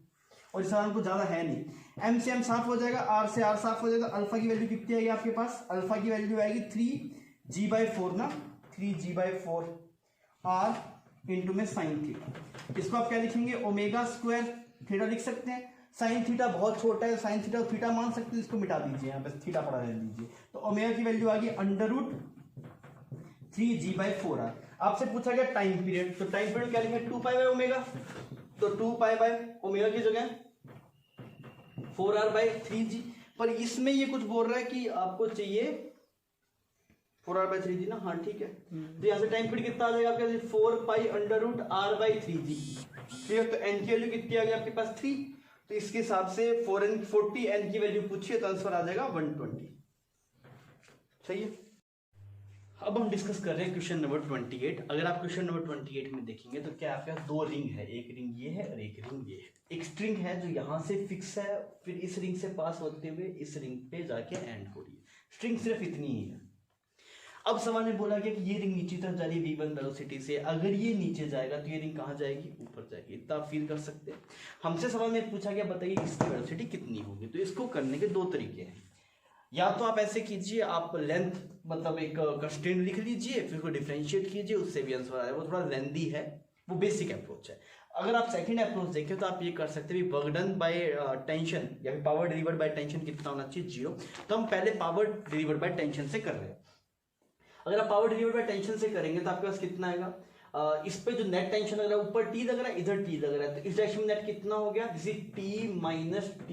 और इस सवाल को ज्यादा है नहीं। m से m साफ हो जाएगा, r से r साफ हो जाएगा। अल्फा की वैल्यू कितनी आएगी आपके पास, अल्फा की वैल्यू आएगी 3g/4 ना, 3g/4 r इंटू में साइन थीटा। इसको आप क्या लिखेंगे, ω² थीटा लिख सकते हैं। साइन थीटा बहुत छोटा है, साइन थीटा थीटा मान सकते हैं, इसको मिटा दीजिए, यहाँ पे थीटा पड़ा रह दीजिए। तो ओमेगा की वैल्यू आ गई √3g/4r। आपसे पूछा गया टाइम पीरियड, तो टाइम पीरियड क्या लिखेंगे, 2π/ω। तो 2π/ω की जगह 4r/3g। पर इसमें ये कुछ बोल रहा है कि आपको चाहिए 4r/3g ना, हाँ ठीक है। तो यहाँ से टाइम पीरियड कितना आ जाएगा आपके 4π√r/3g। ठीक है, तो n की वैल्यू कितनी आ गई आपके पास 3। तो इसके हिसाब से 40 n की वैल्यू पूछिए तो आंसर आ जाएगा 120। सही है। अब हम डिस्कस कर रहे हैं क्वेश्चन नंबर 28। अगर आप क्वेश्चन नंबर 28 में देखेंगे तो क्या आपके पास दो रिंग है, एक रिंग ये है और एक रिंग ये है। एक स्ट्रिंग है जो यहाँ से फिक्स है, फिर इस रिंग से पास होते हुए इस रिंग पे जाके एंड हो रही है। स्ट्रिंग सिर्फ इतनी ही है। अब सवाल में बोला गया कि ये रिंग नीचे तरफ जा रही है v1 वेलोसिटी से, अगर ये नीचे जाएगा तो ये रिंग कहाँ जाएगी, ऊपर जाएगी। इतना आप फील कर सकते हैं। हमसे सवाल में पूछा गया बताइए इसकी वेलोसिटी कितनी होगी। तो इसको करने के दो तरीके हैं। या तो आप ऐसे कीजिए, आप लेंथ मतलब एक कंस्ट्रेंट लिख लीजिए, फिर उसको डिफरेंशिएट कीजिए, उससे भी आंसर आएगा। वो थोड़ा लेंदी है, वो बेसिक अप्रोच है। अगर आप सेकंड अप्रोच देखें तो आप ये कर सकते हैं वर्क डन बाय टेंशन या फिर पावर डिलीवर्ड बाय टेंशन कितना होना चाहिए, 0। तो हम पहले पावर डिलीवर्ड बाय टेंशन से कर रहे हैं। अगर आप पावर डिलीवर्ड बाय टेंशन से करेंगे तो आपके पास कितना आएगा, इस पे जो नेट टेंशन लग रहा है ऊपर टी लग रहा है, इधर टी लग रहा है, तो इस डायरेक्शन में नेट कितना हो गया, this is t - t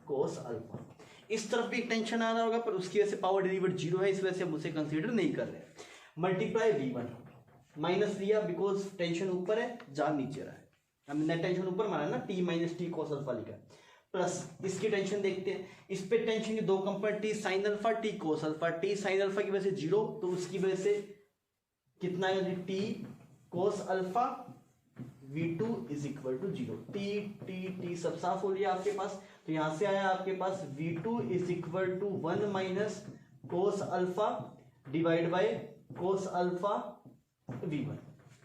cos alpha. इस तरफ भी एक टेंशन आ रहा होगा पर उसकी वजह से पावर डिलीवर्ड 0 है, इस वजह से हम उसे कंसीडर नहीं कर रहे। मल्टीप्लाई v1 माइनस लिया बिकॉज टेंशन ऊपर है, जान नीचे रहा है, हमने नेट टेंशन ऊपर माना ना, t - t cos अल्फा लिखा है। प्लस इसकी टेंशन देखते हैं, इस पे टेंशन की दो component t sin alpha t cos alpha. t sin alpha की वजह से 0, तो उसकी वजह से कितना है t cos alpha v2 = 0। t सब साफ हो लिया आपके पास। तो यहां से आया आपके पास v2 = 1 - cos alpha divide by cos alpha v1।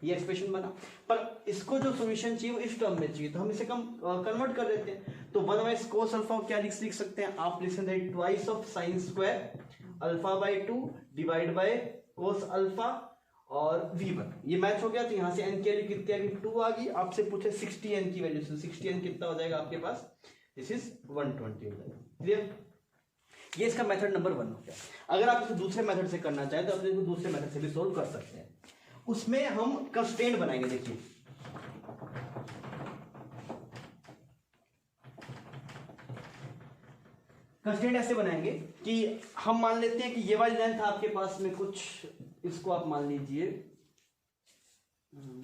ये एक्सप्रेशन बना। पर इसको जो सॉल्यूशन चाहिए वो इस टर्म में चाहिए, तो हम इसे कन्वर्ट कर देते हैं। तो 1 - cos अल्फा क्या लिख सकते हैं आप, लिख सकते हैं ट्वाइस ऑफ sin स्क्वायर अल्फा/2 डिवाइड बाय cos अल्फा और v1। ये मैच हो गया। तो यहां से n की वैल्यू कितनी आ गई, 2 आ गई। आपसे पूछे 60n की वैल्यू, तो 60n कितना हो जाएगा आपके पास, दिस इज 120 हो जाएगा। क्लियर। ये इसका मेथड नंबर 1 हो गया। अगर आप इसे दूसरे मेथड से करना चाहें तो आप इसको दूसरे मेथड से भी सोल्व कर सकते हैं। उसमें हम कंस्ट्रेंट बनाएंगे। देखिए कंस्ट्रेंट ऐसे बनाएंगे कि हम मान लेते हैं कि ये वाली लेंथ आपके पास में कुछ, इसको आप मान लीजिए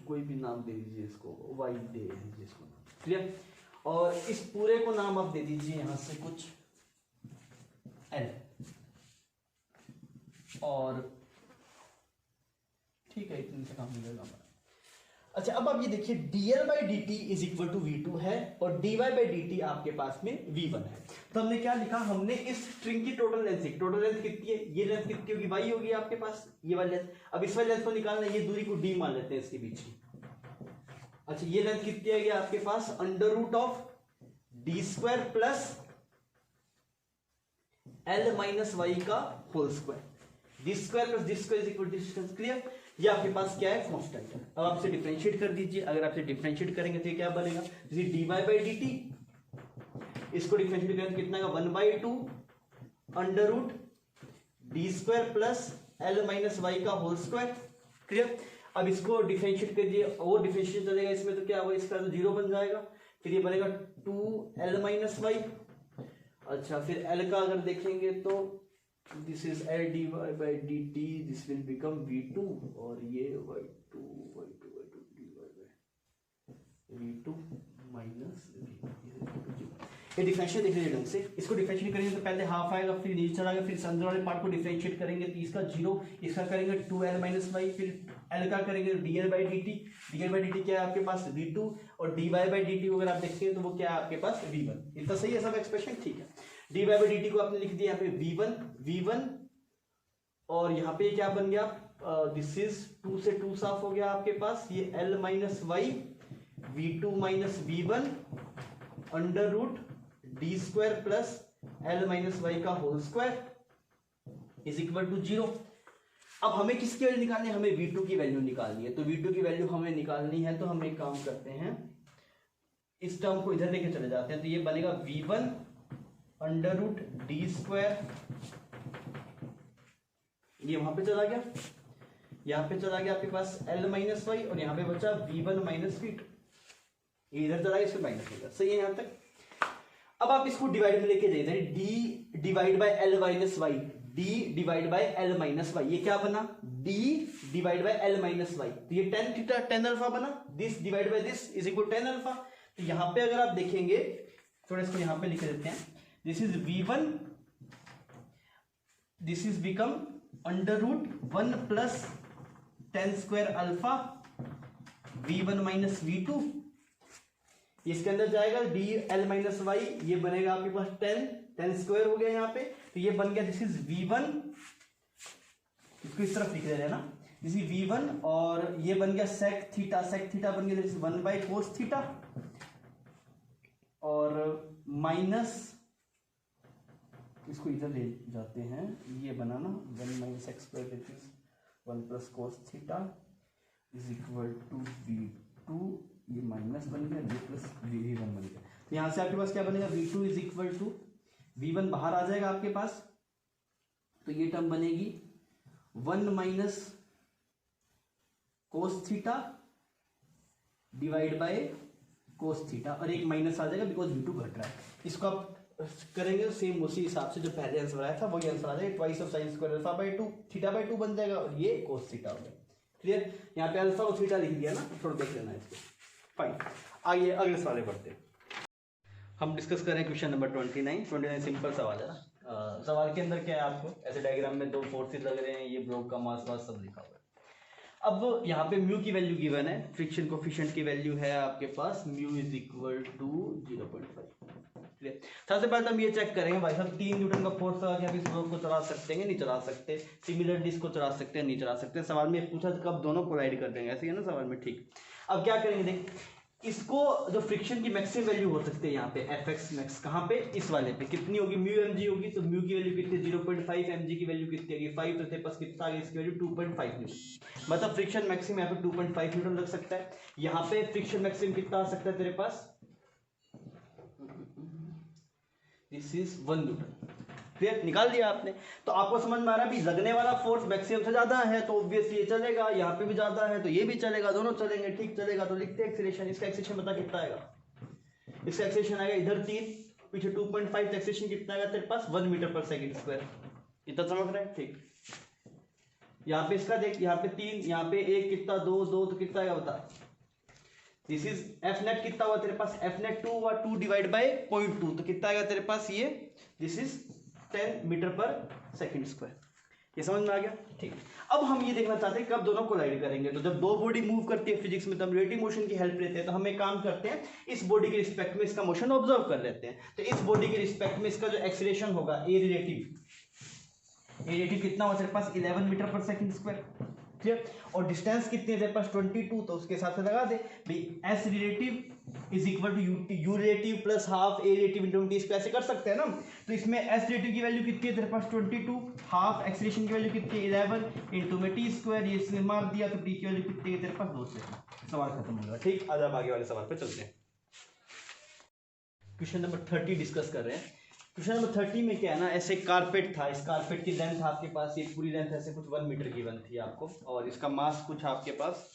कोई भी नाम दे दीजिए, इसको वाई दे दीजिए इसको। क्लियर। और इस पूरे को नाम आप दे दीजिए यहां से कुछ एल, और ठीक है इतने से काम मिलेगा हमारा। अच्छा अब आप ये देखिए dl/dt = v2 है और dy/dt आपके पास में v1 है। तो हमने क्या लिखा, हमने इस स्ट्रिंग की टोटल लेंथ लिखी। टोटल लेंथ कितनी है, ये लेंथ कितनी होगी, y होगी आपके पास, ये वाली लेंथ। अब इस वाली लेंथ को निकालना है, ये दूरी को d मान लेते हैं इसके बीच की। अच्छा ये लेंथ कितनी आएगी आपके पास, √d² प्लस l - y का whole square. d² + d² distance. Clear. ये आपके पास क्या है, कांस्टेंट है। अब आप इसे डिफरेंशिएट कर दीजिए। अगर आप इसे डिफरेंशिएट करेंगे तो ये क्या बनेगा, dy/dt, इसको डिफरेंशिएट करेंगे कितना का, 1/2 √d² प्लस l - y का होल स्क्वायर। क्लियर। अब इसको डिफरेंशिएट कीजिए और डिफरेंशिएट चलेगा इसमें, तो क्या होगा, इसका तो 0 बन जाएगा। फिर ये बनेगा 2l - y। अच्छा फिर l का अगर देखेंगे तो this is l dy/dt, this will become v2 और ये y2 v2 माइनस ये डिफरेंशिएट देख लीजिए ढंग से। इसको डिफरेंशिएट करेंगे तो पहले हाफ आएगा, फिर नीचे चला गया, फिर अंदर वाले पार्ट को डिफरेंशिएट करेंगे तो इसका 0, इसका करेंगे 2l - y, फिर l का करेंगे dl/dt। dl/dt क्या है आपके पास, v2, और dy/dt अगर आप देखेंगे तो वो क्या है आपके पास, v1। इतना सही है सब एक्सप्रेशन, ठीक है। dy/dt को आपने लिख दिया यहाँ पे v1 और यहाँ पे क्या बन गया, दिस इज 2 से 2 साफ हो गया आपके पास, ये l - y v2 - v1 √d² plus l - y का होल स्क्वायर = 0। अब हमें किसकी वैल्यू निकालनी है, हमें v2 की वैल्यू निकालनी है। तो v2 की वैल्यू हमें निकालनी है तो हम एक काम करते हैं, इस टर्म को इधर लेके चले जाते हैं। तो ये बनेगा v1 √d², ये वहां पे चला गया, यहां पे चला गया आपके पास l - y और यहां पे बचा v1 - v2। ये इधर चला गया, इसमें माइनस हो गया, सही है यहाँ तक। अब आप इसको डिवाइड में लेके जाइए, d divide by l minus y, d divide by l minus y, ये क्या बना, d divide by l minus y, तो ये टेन थीटा टेन अल्फा बना, this divide by this is equal tan alpha. तो यहाँ पे अगर आप देखेंगे, थोड़ा इसको यहाँ पे लिख देते हैं, this is V1, this is become under root 1 plus tan square alpha V1 minus V2, इसके अंदर जाएगा डी एल माइनस वाई, ये बनेगा आपके पास 10 स्क्वायर हो गया यहाँ पे, तो ये बन गया दिस इज V1, इसको इस तरफ लिख रहे हैं ना, दिस इज V1, और ये बन गया सेक थीटा बन गया this is 1 by cos theta, और माइनस, इसको इधर ले जाते हैं, ये बनाना 1 minus x square this is 1 plus cos theta is equal to V2, ये माइनस बन गया, V प्लस V1 बन गया। तो यहां से आपके पास क्या बनेगा, V2 is equal to V1 बाहर आ जाएगा आपके पास, तो ये टर्म बनेगी 1 minus cos theta divide by cos theta, और एक माइनस आ जाएगा बिकॉज V2 घट रहा है। इसको आप करेंगे सेम उसी हिसाब से जो पहले आंसर आया था वही आंसर आ जाएगा, twice of sine square alpha by 2 theta by 2 बन जाएगा, और ये कोस थीटा हो गया। क्लियर, यहाँ पे अल्फा और थीटा लिख दिया ना, थोड़ा देख लेना इसको। फाइन, आइए अगले सवाल बढ़ते हैं। हम डिस्कस करें क्वेश्चन नंबर 29 सिंपल सवाल है ना। सवाल के अंदर क्या है, आपको ऐसे डायग्राम में दो फोर्सेस लग रहे हैं, ये ब्लॉक का मास वास सब लिखा हुआ है। अब यहाँ पे म्यू की वैल्यू गिवन है, फ्रिक्शन कोफिशिएंट की वैल्यू है आपके पास म्यू इज इक्वल टू 0.5। सबसे पहले हम ये चेक करेंगे भाई साहब, 3 न्यूटन का फोर्स लगा के आप इस ब्लॉक को चला सकते हैं, नहीं चला सकते, सिमिलरली इसको चला सकते हैं, नहीं चला सकते। सवाल में पूछा कब दोनों कोलाइड कर देंगे, ऐसे ही है ना सवाल में, ठीक। अब क्या करेंगे, देख इसको जो फ्रिक्शन की मैक्सिमम वैल्यू हो सकती है यहाँ पे एफएक्स मैक्स, कहाँ पे, इस वाले पे कितनी होगी, म्यू mg होगी, तो म्यू की वैल्यू कितनी, 0.5, mg की वैल्यू कितनी होगी 5, तो तेरे पास कितना आ गया, इसकी वैल्यू 2.5 न्यूटन, मतलब फ्रिक्शन मैक्सिमम यहाँ पे 2.5 न्यूटन लग सकता है। यहाँ पे फ्रिक्शन मैक्सिमम कितना आ सकता है तेरे पास, दिस इज 1 न्यूटन। क्लियर, निकाल दिया आपने। तो आपको समझ में आ रहा है भी लगने वाला फोर्स मैक्सिमम से ज्यादा है तो ऑब्वियसली ये चलेगा, यहाँ पे भी ज्यादा है तो ये भी चलेगा, दोनों चलेंगे, ठीक चलेगा। तो लिखते हैं एक्सीलरेशन, इसका एक्सीलरेशन बता कितना आएगा, इसका एक्सीलरेशन आएगा इधर 3 पीछे 2.5, एक्सीलरेशन कितना आएगा तेरे पास 1 मीटर पर सेकंड स्क्वायर, इतना समझ रहा है, ठीक। यहाँ पे इसका देख, यहाँ पे 3, यहाँ पे 1 कितना 2 तो कितना आएगा बता, दिस इज एफ नेट कितना हुआ तेरे पास, एफ नेट 2 हुआ, 2 डिवाइड बाय 0.2 तो कितना आएगा तेरे पास, ये दिस इज 10 मीटर पर सेकंड स्क्वायर। ये समझ में आ गया, ठीक। अब हम ये देखना चाहते हैं कब दोनों कोलाइड करेंगे। तो जब दो बॉडी मूव करती है फिजिक्स में तो हम रिलेटिव मोशन की हेल्प लेते हैं, तो हम एक काम करते हैं इस बॉडी के रिस्पेक्ट में इसका मोशन ऑब्जर्व कर लेते हैं। तो इस बॉडी के रिस्पेक्ट में इसका जो एक्सीलरेशन होगा ए रिलेटिव कितना होगा तेरे पास 11 मीटर पर सेकंड स्क्वायर, क्लियर। और डिस्टेंस कितनी है तेरे पास 22, तो उसके हिसाब से लगा दे भाई s relative is equal to u relative plus half a relative into t, इसको ऐसे कर सकते हैं ना। तो इसमें एस रिलेटिव की वैल्यू कितनी है तेरे पास 22, हाफ एक्सीलरेशन की वैल्यू कितनी है 11 इंटू में टी स्क्वायर, ये इसने मार दिया तो टी की वैल्यू कितनी है तेरे पास 2 से। सवाल खत्म हो गया, ठीक। आज हम आगे वाले सवाल पे चलते हैं। क्वेश्चन नंबर 30 डिस्कस कर रहे हैं। क्वेश्चन नंबर 30 में क्या है ना, ऐसे कारपेट था, इस कारपेट की लेंथ आपके पास, ये पूरी लेंथ ऐसे कुछ 1 मीटर गिवन थी आपको, और इसका मास कुछ आपके पास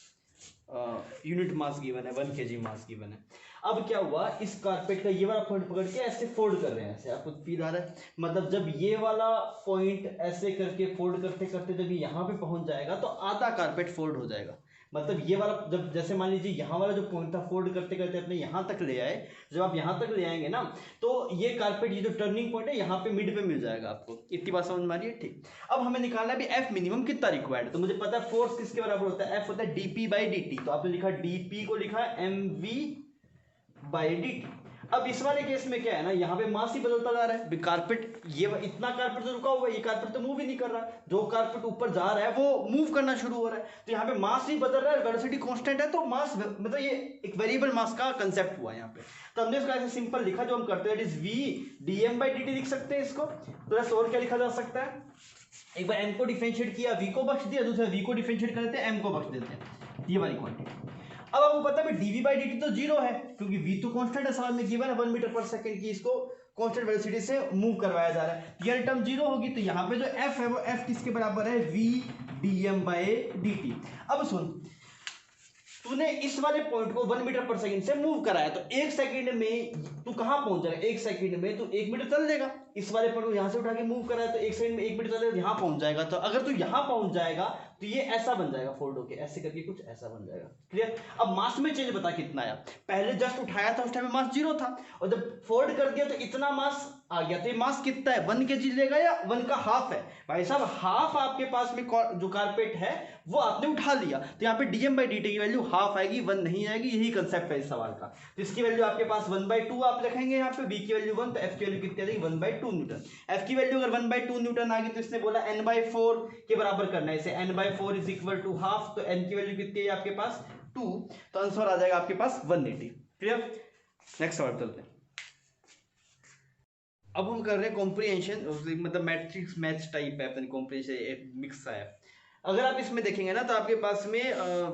यूनिट मास गिवन है, 1 kg मास गिवन है। अब क्या हुआ, इस कारपेट का ये वाला पॉइंट पकड़ के ऐसे फोल्ड कर रहे हैं, ऐसे आपको फील आ रहा है, मतलब जब ये वाला पॉइंट ऐसे करके फोल्ड करते करते जब ये यहाँ पे पहुंच जाएगा तो आधा कारपेट फोल्ड हो जाएगा। मतलब ये वाला जब जैसे मान लीजिए यहाँ वाला जो पॉइंट था फोल्ड करते करते अपने यहाँ तक ले आए, जब आप यहाँ तक ले आएंगे ना तो ये कारपेट, ये जो टर्निंग पॉइंट है यहाँ पे मिड पे मिल जाएगा आपको। इतनी बात समझ में आ रही है, ठीक। अब हमें निकालना है भी एफ मिनिमम कितना रिक्वायर्ड, तो मुझे पता है फोर्स किसके बराबर होता है, एफ होता है डीपी बाई डी, तो आपने लिखा डीपी को लिखा एम वी बाई डी। अब इस वाले केस में क्या है ना, यहाँ पे मास ही बदलता जा रहा है, कारपेट ये इतना कारपेट तो रुका हुआ है, ये कारपेट तो मूव ही नहीं कर रहा, जो कारपेट ऊपर जा रहा है वो मूव करना शुरू हो रहा है, तो यहाँ पे मास ही बदल रहा है, वेलोसिटी कांस्टेंट है, तो मास मतलब ये एक वेरिएबल मास का कंसेप्ट हुआ यहाँ पे। तो हमने इसको ऐसे सिंपल लिखा जो हम करते हैं, it is v d m by d t लिख सकते हैं इसको, प्लस और क्या लिखा जा सकता है, एक बार एम को डिफरेंशिएट किया वी को बख्श दिया, दूसरा वी को डिफरेंशिएट कर देते हैं एम को बख्श देते हैं, ये वाली क्वांटिटी। अब आपको पता है dv बाई dt तो 0 है क्योंकि v तो कांस्टेंट है, सवाल में गिवन है 1 मीटर पर सेकंड की, इसको कांस्टेंट वेलोसिटी से मूव करवाया जा रहा है, ये टर्म 0 होगी। तो यहाँ पे जो f है वो f किसके बराबर है, v dm बाई dt। अब सुन, तूने इस वाले पॉइंट को 1 मीटर पर सेकंड से मूव कराया, तो 1 सेकंड में तू कहां पहुंच जाएगा, 1 सेकंड में तू 1 मीटर चल देगा। इस वाले पॉइंट को यहां से उठा के मूव कराया तो 1 सेकंड में 1 मीटर चलेगा, यहां पहुंच जाएगा। तो अगर तू यहां पहुंच जाएगा तो ये ऐसा बन जाएगा, फोल्ड होके ऐसे करके कुछ ऐसा बन जाएगा। क्लियर। अब मास में चेंज बता कितना आया, पहले जस्ट उठाया था उस टाइम में मास 0 था, और जब फोल्ड कर दिया तो इतना मास आ गया। तो ये मास कितना है, 1 kg लेगा या 1 का हाफ है। भाई साहब हाफ आपके पास में जो कारपेट है वो आपने उठा लिया, तो यहाँ पे dm/dt की वैल्यू हाफ आएगी, 1 नहीं आएगी। यही कंसेप्ट है इस सवाल का। तो इसकी वैल्यू आपके पास 1/2 आप रखेंगे यहाँ पे, v की वैल्यू 1, तो f की वैल्यू कितनी आ जाएगी 1/2 न्यूटन। f की वैल्यू अगर 1/2 न्यूटन आ गई तो इसने बोला n/4 के बराबर करना है इसे, n/4 is equal to half, तो n की वैल्यू कितनी है आपके पास 2, तो आंसर आ जाएगा आपके पास 180। क्लियर। नेक्स्ट सवाल चलते हैं। अब हम कर रहे हैं कॉम्प्रिहेंशन, मतलब मैट्रिक्स मैथ्स टाइप है, अपनी कॉम्प्रिहेंशन मिक्स सा है। अगर आप इसमें देखेंगे ना तो आपके पास में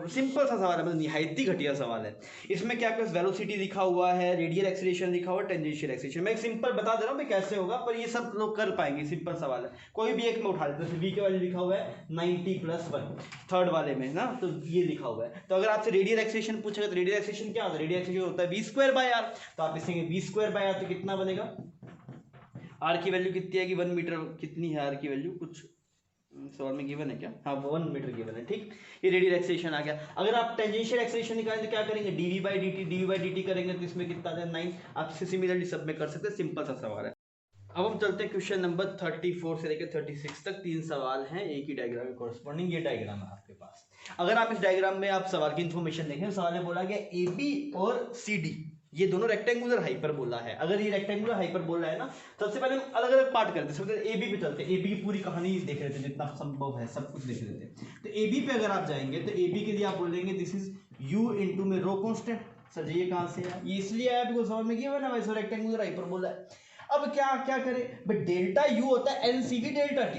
सिंपल सा सवाल है, मतलब निहायत ही घटिया सवाल है। इसमें क्या आपके पास वेलोसिटी लिखा हुआ है, रेडियल एक्सीलरेशन लिखा हुआ है, टेंजेंशियल एक्सीलरेशन। मैं एक सिंपल बता दे रहा हूँ मैं कैसे होगा, पर ये सब लोग कर पाएंगे, सिंपल सवाल है। कोई भी एक में उठा लेते हैं, v के वैल्यू लिखा हुआ है 90+1 थर्ड वाले में ना, तो ये लिखा हुआ है। तो अगर आपसे रेडियल एक्सीलरेशन पूछेगा तो रेडियल एक्सीलरेशन क्या होता है, रेडियल एक्सीलरेशन होता है v²/r, तो आप लिखेंगे v²/r, तो कितना बनेगा, आर की वैल्यू कितनी आएगी 1 मीटर, कितनी है आर की वैल्यू, कुछ सवाल में गिवन है क्या, हाँ 1 मीटर गिवन है। ठीक, ये रेडियल एक्सीलरेशन आ गया। अगर आप टेंजेंशियल एक्सीलरेशन निकालेंगे तो क्या करेंगे, dv/dt करेंगे तो इसमें कितना आ जाए 9। आप इससे सिमिलरली सब में कर सकते हैं, सिंपल सा सवाल है। अब हम चलते हैं क्वेश्चन नंबर 34 से लेकर 36 तक, 3 सवाल हैं एक ही डायग्राम के कॉरस्पॉन्डिंग। ये डायग्राम है आपके पास। अगर आप इस डायग्राम में आप सवाल की इन्फॉर्मेशन देखें, सवाल में बोला गया AB और CD ये दोनों रेक्टेंगुलर हाइपरबोला है। अगर ये रेक्टेंगुलर हाइपरबोला है ना, सबसे पहले हम अलग अलग पार्ट करते हैं। सबसे AB पे चलते हैं, AB की पूरी कहानी देख रहे थे, जितना संभव है सब कुछ देख रहे थे। तो AB पे अगर आप जाएंगे तो AB के लिए आप बोलेंगे दिस इज U इंटू में रो कॉन्स्टेंट। सर ये कहां से है, ये इसलिए आया बिकॉज सवाल में गिवन है वैसे रेक्टेंगुलर हाइपरबोला है। अब क्या क्या करें, बट डेल्टा U होता है NCV delta T,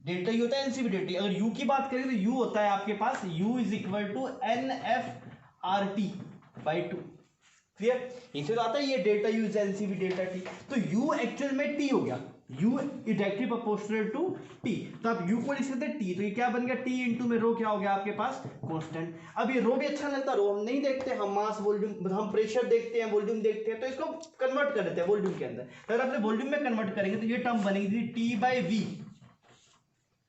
delta U होता है NCV डेल्टा T। अगर U की बात करें तो U होता है आपके पास U is equal to NFRT/2। Clear, इसे तो आता है ये delta U is NCV delta T, तो U एक्चुअल में T हो गया, U is directly proportional to T, तो आप U को लिख सकते हैं T, तो ये क्या बन गया T इंटू में रो क्या हो गया आपके पास कांस्टेंट। अब ये रो भी अच्छा लगता है, रो हम नहीं देखते, हम मास वॉल्यूम, हम प्रेशर देखते हैं, वॉल्यूम देखते हैं, तो इसको कन्वर्ट कर देते हैं वॉल्यूम के अंदर। तो अगर आपने वॉल्यूम में कन्वर्ट करेंगे तो ये टर्म बनेगी T/V,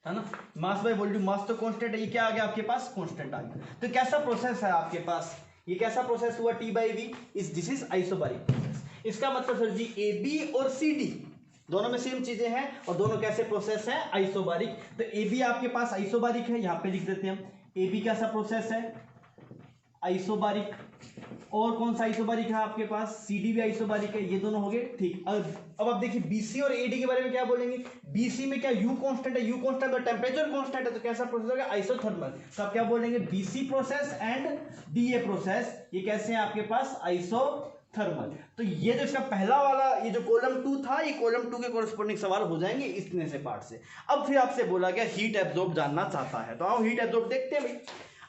है ना, मास बाय वॉल्यूम, मास तो कांस्टेंट है, ये क्या आ गया आपके पास कांस्टेंट आ गया। तो कैसा प्रोसेस है आपके पास, ये कैसा प्रोसेस हुआ T/V, this is isobaric process. इसका मतलब सर जी AB और CD दोनों में सेम चीजें हैं, और दोनों कैसे प्रोसेस है, आइसोबारिक। तो AB आपके पास आइसोबारिक है, यहां पे लिख देते हैं हम AB कैसा प्रोसेस है, आइसोबारिक। और कौन सा आइसोबारिक है आपके पास, CD भी आइसोबारिक है, ये दोनों हो गए। ठीक, अब आप देखिए BC और AD के बारे में क्या बोलेंगे। BC में क्या U कांस्टेंट है, U कांस्टेंट और टेम्परेचर कांस्टेंट है, तो कैसा प्रोसेस होगा, आइसोथर्मल। तो आप क्या बोलेंगे, BC process and DA process, ये कैसे हैं आपके पास, आइसोथर्मल। तो ये जो इसका पहला वाला, ये जो कॉलम 2 था, ये कॉलम 2 के कोरस्पोंडिंग सवाल हो जाएंगे इतने से पार्ट से। अब फिर आपसे बोला गया हीट एब्जॉर्ब जानना चाहता है, तो आओ हीट एब्जॉर्ब देखते हैं भाई।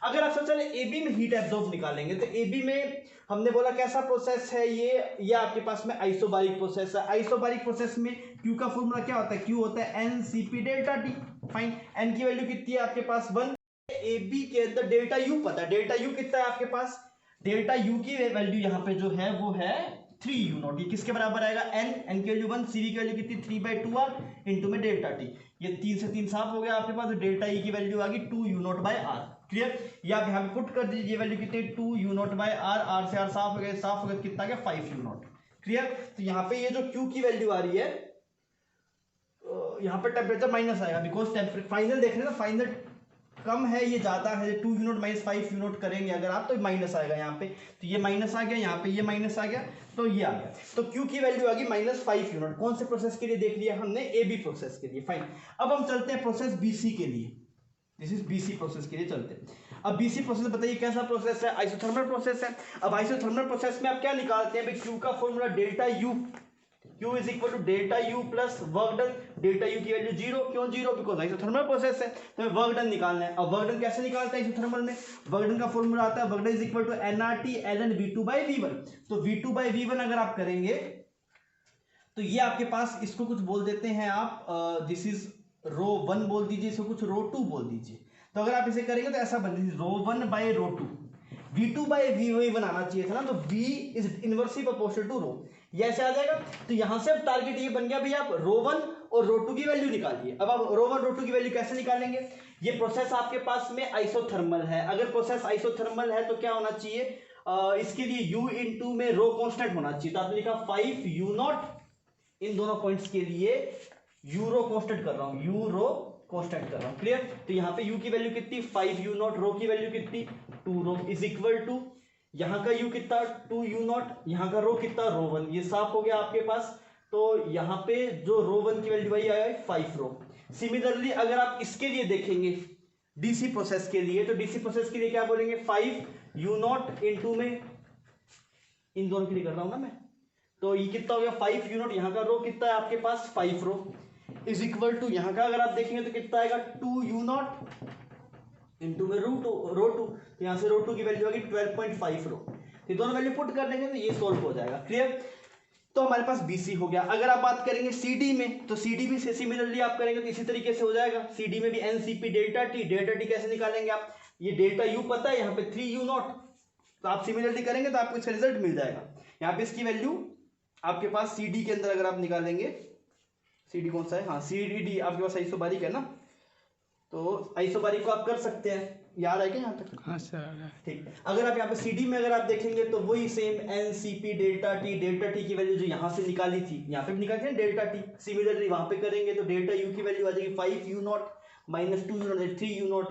अगर आप सबसे पहले AB में हीट एब्जॉर्ब निकालेंगे तो AB में हमने बोला कैसा प्रोसेस है ये आपके पास में आइसोबारिक प्रोसेस है। आइसोबारिक प्रोसेस में Q का फॉर्मूला क्या होता है, Q होता है NCP delta T। Fine, N की वैल्यू कितनी है आपके पास 1। AB के अंदर डेल्टा U पता है, डेल्टा U कितना है आपके पास, डेल्टा U की वैल्यू यहाँ पे जो है वो है 3U0। ये किसके बराबर आएगा, N की वैल्यू 1, CD की वैल्यू कितनी 3/2R इंटू में डेल्टा T। ये 3 से 3 साफ हो गया आपके पास, तो डेल्टा E की वैल्यू आ गई 2U0/R। क्लियर, ये आप यहाँ पे पुट कर दीजिए, ये वैल्यू कितनी 2U0/R, R से R साफ हो गया, साफ हो गया, कितना गया 5U0। क्लियर, तो यहाँ पे ये जो Q की वैल्यू आ रही है, यहाँ पे टेम्परेचर माइनस आएगा, बिकॉज फाइनल देख रहे हैं ना, फाइनल कम है ये ज्यादा है, 2U0 - 5U0 करेंगे अगर आप तो माइनस आएगा यहाँ पे, तो ये माइनस आ गया, यहाँ पे ये माइनस आ गया, तो ये आ गया। तो Q की वैल्यू आ गई -5U0। कौन से प्रोसेस के लिए देख लिया हमने, AB प्रोसेस के लिए। फाइन, अब हम चलते हैं प्रोसेस BC के लिए, दिस इज BC प्रोसेस के लिए चलते हैं। अब BC प्रोसेस बताइए कैसा प्रोसेस है, आइसोथर्मल प्रोसेस है। अब आइसोथर्मल प्रोसेस में आप क्या निकालते हैं भाई, Q का formula delta U, Q is equal to delta U plus work done. Delta U की वैल्यू 0, क्यों 0, बिकॉज आइसोथर्मल प्रोसेस है, तो हमें वर्क डन निकालना है। अब वर्क डन कैसे निकालते हैं आइसोथर्मल में, वर्क डन का फॉर्मूला आता है work done is equal to nRT ln V2/V1। तो V2/V1 अगर आप करेंगे तो ये आपके पास, इसको कुछ बोल देते हैं आप, दिस इज ρ1 बोल दीजिए, इसको कुछ ρ2 बोल दीजिए। तो अगर आप इसे करेंगे तो ऐसा बन रो 1/ρ2 V2 बाई V1 बनाना चाहिए था ना, तो V is inversely proportional to rho, ये ऐसे आ जाएगा। तो यहां से अब टारगेट ये बन गया भैया, आप रो1 और रो2 की वैल्यू निकालिए। अब आप रो1 रो2 की वैल्यू कैसे निकालेंगे, ये प्रोसेस आपके पास में आइसोथर्मल है, अगर प्रोसेस आइसोथर्मल है तो क्या होना चाहिए, इसके लिए U इंटू में रो कांस्टेंट होना चाहिए, तो आपने लिखा 5U0, इन दोनों पॉइंट्स के लिए यूरो कांस्टेंट कर रहा हूं, यूरो कांस्टेंट कर रहा हूं, क्लियर। तो यहाँ पे U की वैल्यू कितनी 5U0, रो की वैल्यू कितनी 2 रो, इज इक्वल टू यहाँ का U कितना 2U0, यहाँ का रो कितना रो1, ये साफ हो गया आपके पास। तो यहाँ पे जो रो1 की वैल्यू वही आया है 5 रो। सिमिलरली अगर आप इसके लिए देखेंगे डीसी प्रोसेस के लिए, तो डीसी प्रोसेस के लिए क्या बोलेंगे 5U0 इंटू में, इन दोनों के लिए कर रहा हूं ना मैं, तो ये कितना हो गया 5U0, यहाँ का रो कितना है आपके पास 5 रो, इज इक्वल टू यहाँ का अगर आप देखेंगे तो कितना आएगा 2U0 इंटू में रो2, तो यहाँ से रो2 की वैल्यू आ गई 12.5 रो। ये दोनों वैल्यू पुट कर देंगे तो ये सोल्व हो जाएगा, क्लियर। तो हमारे पास BC हो गया। अगर आप बात करेंगे CD में, तो CD भी सिमिलरली आप करेंगे तो इसी तरीके से हो जाएगा। CD में भी NCP डेल्टा टी कैसे निकालेंगे आप, ये डेल्टा U पता है, यहाँ पे 3U0, तो आप सिमिलरली करेंगे तो आपको इसका रिजल्ट मिल जाएगा। यहाँ पे इसकी वैल्यू आपके पास CD के अंदर अगर आप निकालेंगे, CD कौन सा है, हाँ CDD आपके पास आइसोबारिक है ना, तो आइसोबारिक को आप कर सकते हैं, याद है क्या यहाँ तक, हाँ सर। ठीक। अगर आप यहाँ पे CD में अगर आप देखेंगे तो वही सेम NCP डेल्टा टी की वैल्यू जो यहाँ से निकाली थी, यहाँ पे भी निकाली थी डेल्टा टी, सिमिलरली वहां पे करेंगे तो डेल्टा U की वैल्यू आ जाएगी 5U0 minus 2U0 3U0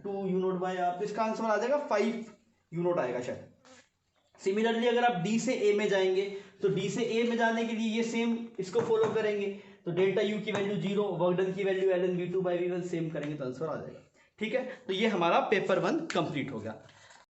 2U0 bye आप, इसका आंसर आ जाएगा 5U0 आएगा शायद। सिमिलरली अगर आप D से A में जाएंगे, तो D से A में जाने के लिए ये सेम इसको फॉलो करेंगे, तो डेल्टा U की वैल्यू 0, वर्क डन की value ln V2 by V1 same करेंगे तो आंसर आ जाएगा, ठीक है। तो ये हमारा पेपर 1 कंप्लीट हो गया।